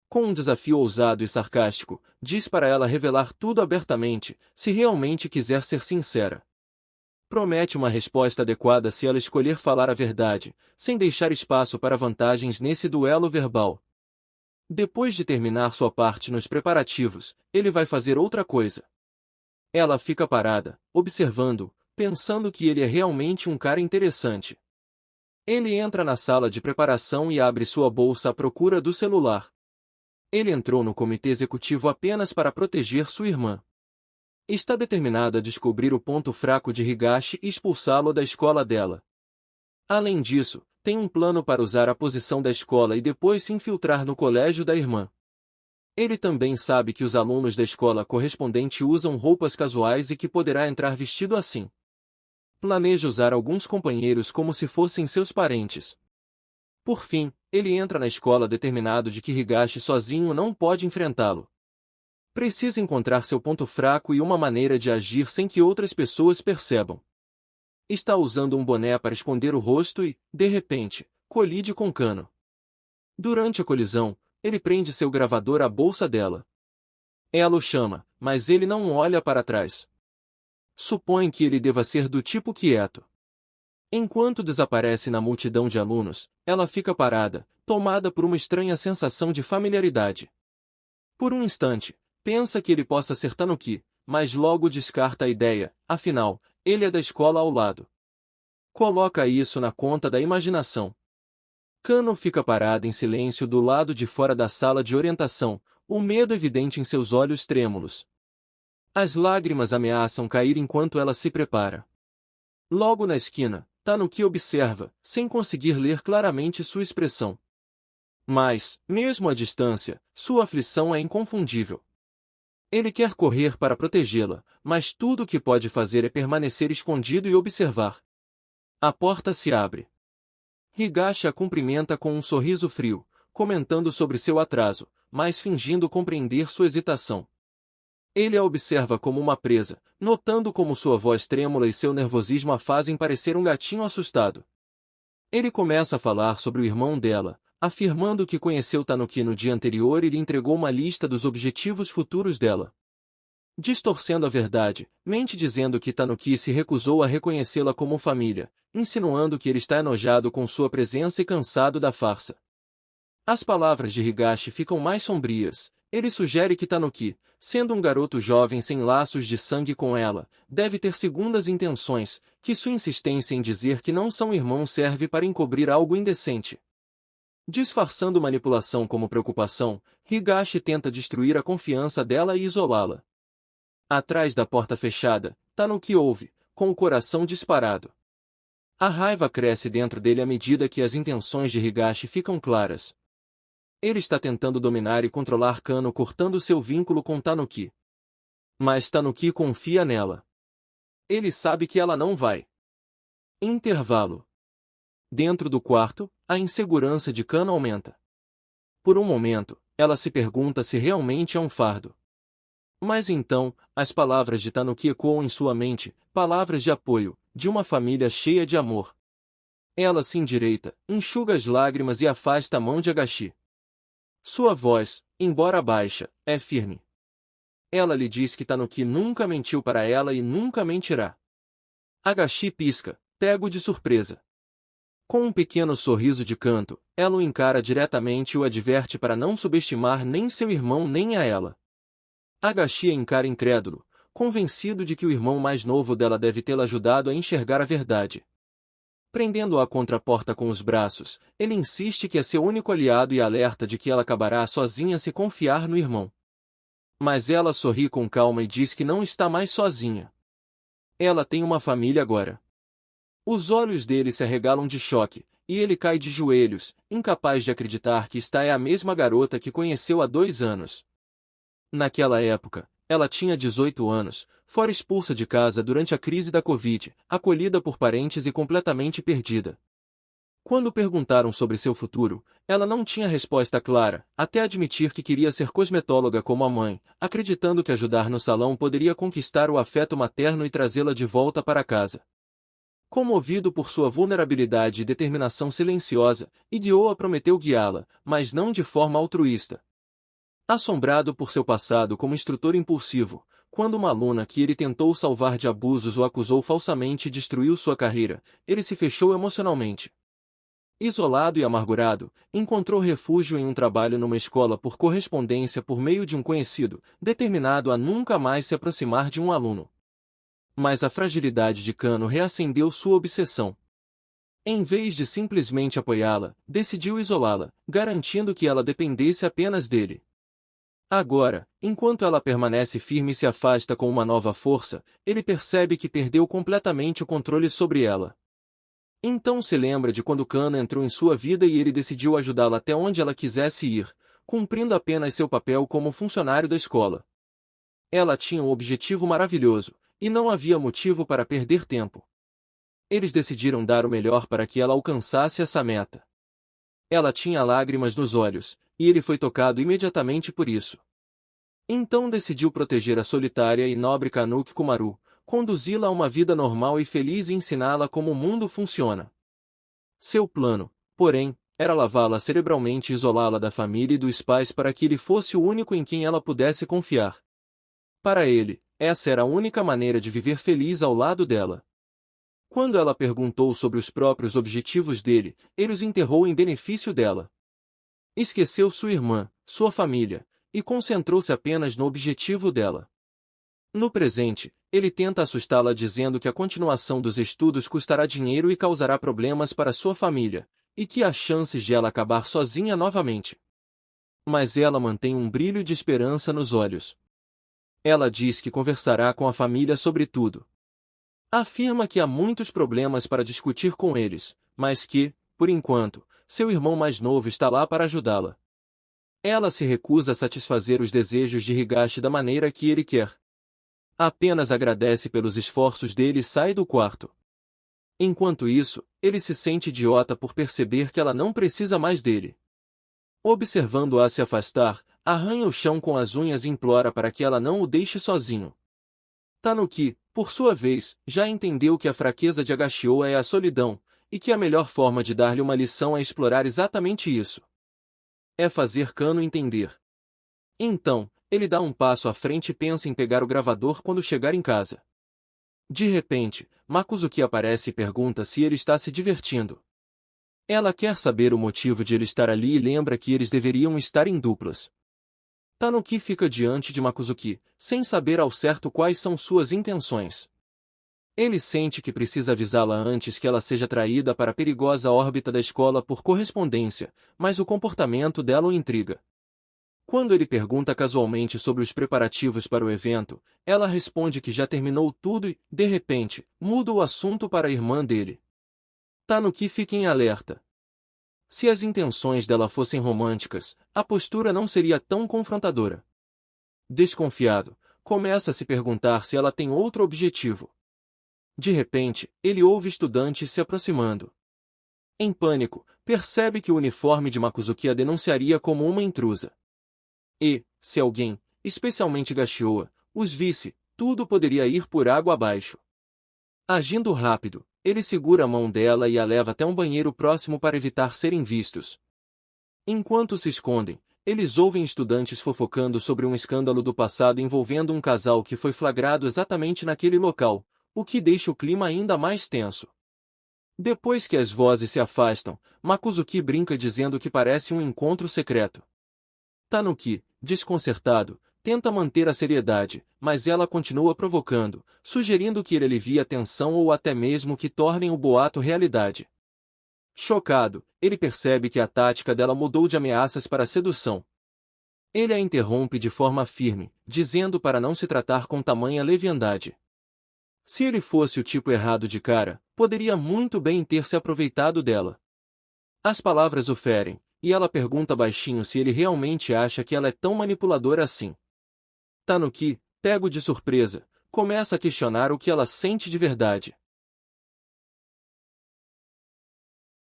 Com um desafio ousado e sarcástico, diz para ela revelar tudo abertamente, se realmente quiser ser sincera. Promete uma resposta adequada se ela escolher falar a verdade, sem deixar espaço para vantagens nesse duelo verbal. Depois de terminar sua parte nos preparativos, ele vai fazer outra coisa. Ela fica parada, observando, pensando que ele é realmente um cara interessante. Ele entra na sala de preparação e abre sua bolsa à procura do celular. Ele entrou no comitê executivo apenas para proteger sua irmã. Está determinado a descobrir o ponto fraco de Higashi e expulsá-lo da escola dela. Além disso, tem um plano para usar a posição da escola e depois se infiltrar no colégio da irmã. Ele também sabe que os alunos da escola correspondente usam roupas casuais e que poderá entrar vestido assim. Planeja usar alguns companheiros como se fossem seus parentes. Por fim, ele entra na escola determinado de que Higashi sozinho não pode enfrentá-lo. Precisa encontrar seu ponto fraco e uma maneira de agir sem que outras pessoas percebam. Está usando um boné para esconder o rosto e, de repente, colide com Kano. Durante a colisão, ele prende seu gravador à bolsa dela. Ela o chama, mas ele não olha para trás. Supõe que ele deva ser do tipo quieto. Enquanto desaparece na multidão de alunos, ela fica parada, tomada por uma estranha sensação de familiaridade. Por um instante, pensa que ele possa ser Tanuki, mas logo descarta a ideia, afinal, ele é da escola ao lado. Coloca isso na conta da imaginação. Kano fica parada em silêncio do lado de fora da sala de orientação, o medo evidente em seus olhos trêmulos. As lágrimas ameaçam cair enquanto ela se prepara. Logo na esquina, Tanuki observa, sem conseguir ler claramente sua expressão. Mas, mesmo à distância, sua aflição é inconfundível. Ele quer correr para protegê-la, mas tudo o que pode fazer é permanecer escondido e observar. A porta se abre. Higashi a cumprimenta com um sorriso frio, comentando sobre seu atraso, mas fingindo compreender sua hesitação. Ele a observa como uma presa, notando como sua voz trêmula e seu nervosismo a fazem parecer um gatinho assustado. Ele começa a falar sobre o irmão dela, afirmando que conheceu Tanuki no dia anterior e lhe entregou uma lista dos objetivos futuros dela. Distorcendo a verdade, mente dizendo que Tanuki se recusou a reconhecê-la como família, insinuando que ele está enojado com sua presença e cansado da farsa. As palavras de Higashi ficam mais sombrias. Ele sugere que Tanuki, sendo um garoto jovem sem laços de sangue com ela, deve ter segundas intenções, que sua insistência em dizer que não são irmãos serve para encobrir algo indecente. Disfarçando manipulação como preocupação, Higashi tenta destruir a confiança dela e isolá-la. Atrás da porta fechada, Tanuki ouve, com o coração disparado. A raiva cresce dentro dele à medida que as intenções de Higashi ficam claras. Ele está tentando dominar e controlar Kano cortando seu vínculo com Tanuki. Mas Tanuki confia nela. Ele sabe que ela não vai. Intervalo. Dentro do quarto, a insegurança de Kano aumenta. Por um momento, ela se pergunta se realmente é um fardo. Mas então, as palavras de Tanuki ecoam em sua mente, palavras de apoio, de uma família cheia de amor. Ela se endireita, enxuga as lágrimas e afasta a mão de Agashi. Sua voz, embora baixa, é firme. Ela lhe diz que Tanuki nunca mentiu para ela e nunca mentirá. Agashi pisca, pego de surpresa. Com um pequeno sorriso de canto, ela o encara diretamente e o adverte para não subestimar nem seu irmão nem a ela. Agashi a encara incrédulo, convencido de que o irmão mais novo dela deve tê-la ajudado a enxergar a verdade. Prendendo-a contra a porta com os braços, ele insiste que é seu único aliado e alerta de que ela acabará sozinha se confiar no irmão. Mas ela sorri com calma e diz que não está mais sozinha. Ela tem uma família agora. Os olhos dele se arregalam de choque, e ele cai de joelhos, incapaz de acreditar que esta é a mesma garota que conheceu há 2 anos. Naquela época, ela tinha 18 anos, fora expulsa de casa durante a crise da Covid, acolhida por parentes e completamente perdida. Quando perguntaram sobre seu futuro, ela não tinha resposta clara, até admitir que queria ser cosmetóloga como a mãe, acreditando que ajudar no salão poderia conquistar o afeto materno e trazê-la de volta para casa. Comovido por sua vulnerabilidade e determinação silenciosa, Hideo prometeu guiá-la, mas não de forma altruísta. Assombrado por seu passado como instrutor impulsivo, quando uma aluna que ele tentou salvar de abusos o acusou falsamente e destruiu sua carreira, ele se fechou emocionalmente. Isolado e amargurado, encontrou refúgio em um trabalho numa escola por correspondência por meio de um conhecido, determinado a nunca mais se aproximar de um aluno. Mas a fragilidade de Kano reacendeu sua obsessão. Em vez de simplesmente apoiá-la, decidiu isolá-la, garantindo que ela dependesse apenas dele. Agora, enquanto ela permanece firme e se afasta com uma nova força, ele percebe que perdeu completamente o controle sobre ela. Então se lembra de quando Kano entrou em sua vida e ele decidiu ajudá-la até onde ela quisesse ir, cumprindo apenas seu papel como funcionário da escola. Ela tinha um objetivo maravilhoso, e não havia motivo para perder tempo. Eles decidiram dar o melhor para que ela alcançasse essa meta. Ela tinha lágrimas nos olhos, e ele foi tocado imediatamente por isso. Então decidiu proteger a solitária e nobre Kanuki Kumaru, conduzi-la a uma vida normal e feliz e ensiná-la como o mundo funciona. Seu plano, porém, era lavá-la cerebralmente e isolá-la da família e dos pais para que ele fosse o único em quem ela pudesse confiar. Para ele, essa era a única maneira de viver feliz ao lado dela. Quando ela perguntou sobre os próprios objetivos dele, ele os enterrou em benefício dela. Esqueceu sua irmã, sua família, e concentrou-se apenas no objetivo dela. No presente, ele tenta assustá-la dizendo que a continuação dos estudos custará dinheiro e causará problemas para sua família, e que há chances de ela acabar sozinha novamente. Mas ela mantém um brilho de esperança nos olhos. Ela diz que conversará com a família sobre tudo. Afirma que há muitos problemas para discutir com eles, mas que, por enquanto, seu irmão mais novo está lá para ajudá-la. Ela se recusa a satisfazer os desejos de Higashi da maneira que ele quer. Apenas agradece pelos esforços dele e sai do quarto. Enquanto isso, ele se sente idiota por perceber que ela não precisa mais dele. Observando-a se afastar, arranha o chão com as unhas e implora para que ela não o deixe sozinho. Tanuki, por sua vez, já entendeu que a fraqueza de Agashio é a solidão, e que a melhor forma de dar-lhe uma lição é explorar exatamente isso. É fazer Kano entender. Então, ele dá um passo à frente e pensa em pegar o gravador quando chegar em casa. De repente, Makuzuki aparece e pergunta se ele está se divertindo. Ela quer saber o motivo de ele estar ali e lembra que eles deveriam estar em duplas. Tanuki fica diante de Makuzuki, sem saber ao certo quais são suas intenções. Ele sente que precisa avisá-la antes que ela seja traída para a perigosa órbita da escola por correspondência, mas o comportamento dela o intriga. Quando ele pergunta casualmente sobre os preparativos para o evento, ela responde que já terminou tudo e, de repente, muda o assunto para a irmã dele. Tanuki fica em alerta. Se as intenções dela fossem românticas, a postura não seria tão confrontadora. Desconfiado, começa a se perguntar se ela tem outro objetivo. De repente, ele ouve estudantes se aproximando. Em pânico, percebe que o uniforme de Makuzuki a denunciaria como uma intrusa. E, se alguém, especialmente Gashioa, os visse, tudo poderia ir por água abaixo. Agindo rápido, ele segura a mão dela e a leva até um banheiro próximo para evitar serem vistos. Enquanto se escondem, eles ouvem estudantes fofocando sobre um escândalo do passado envolvendo um casal que foi flagrado exatamente naquele local, o que deixa o clima ainda mais tenso. Depois que as vozes se afastam, Makuzuki brinca dizendo que parece um encontro secreto. Tanuki, desconcertado, tenta manter a seriedade, mas ela continua provocando, sugerindo que ele alivie a tensão ou até mesmo que tornem o boato realidade. Chocado, ele percebe que a tática dela mudou de ameaças para sedução. Ele a interrompe de forma firme, dizendo para não se tratar com tamanha leviandade. Se ele fosse o tipo errado de cara, poderia muito bem ter se aproveitado dela. As palavras o ferem, e ela pergunta baixinho se ele realmente acha que ela é tão manipuladora assim. Tanuki, pego de surpresa, começa a questionar o que ela sente de verdade.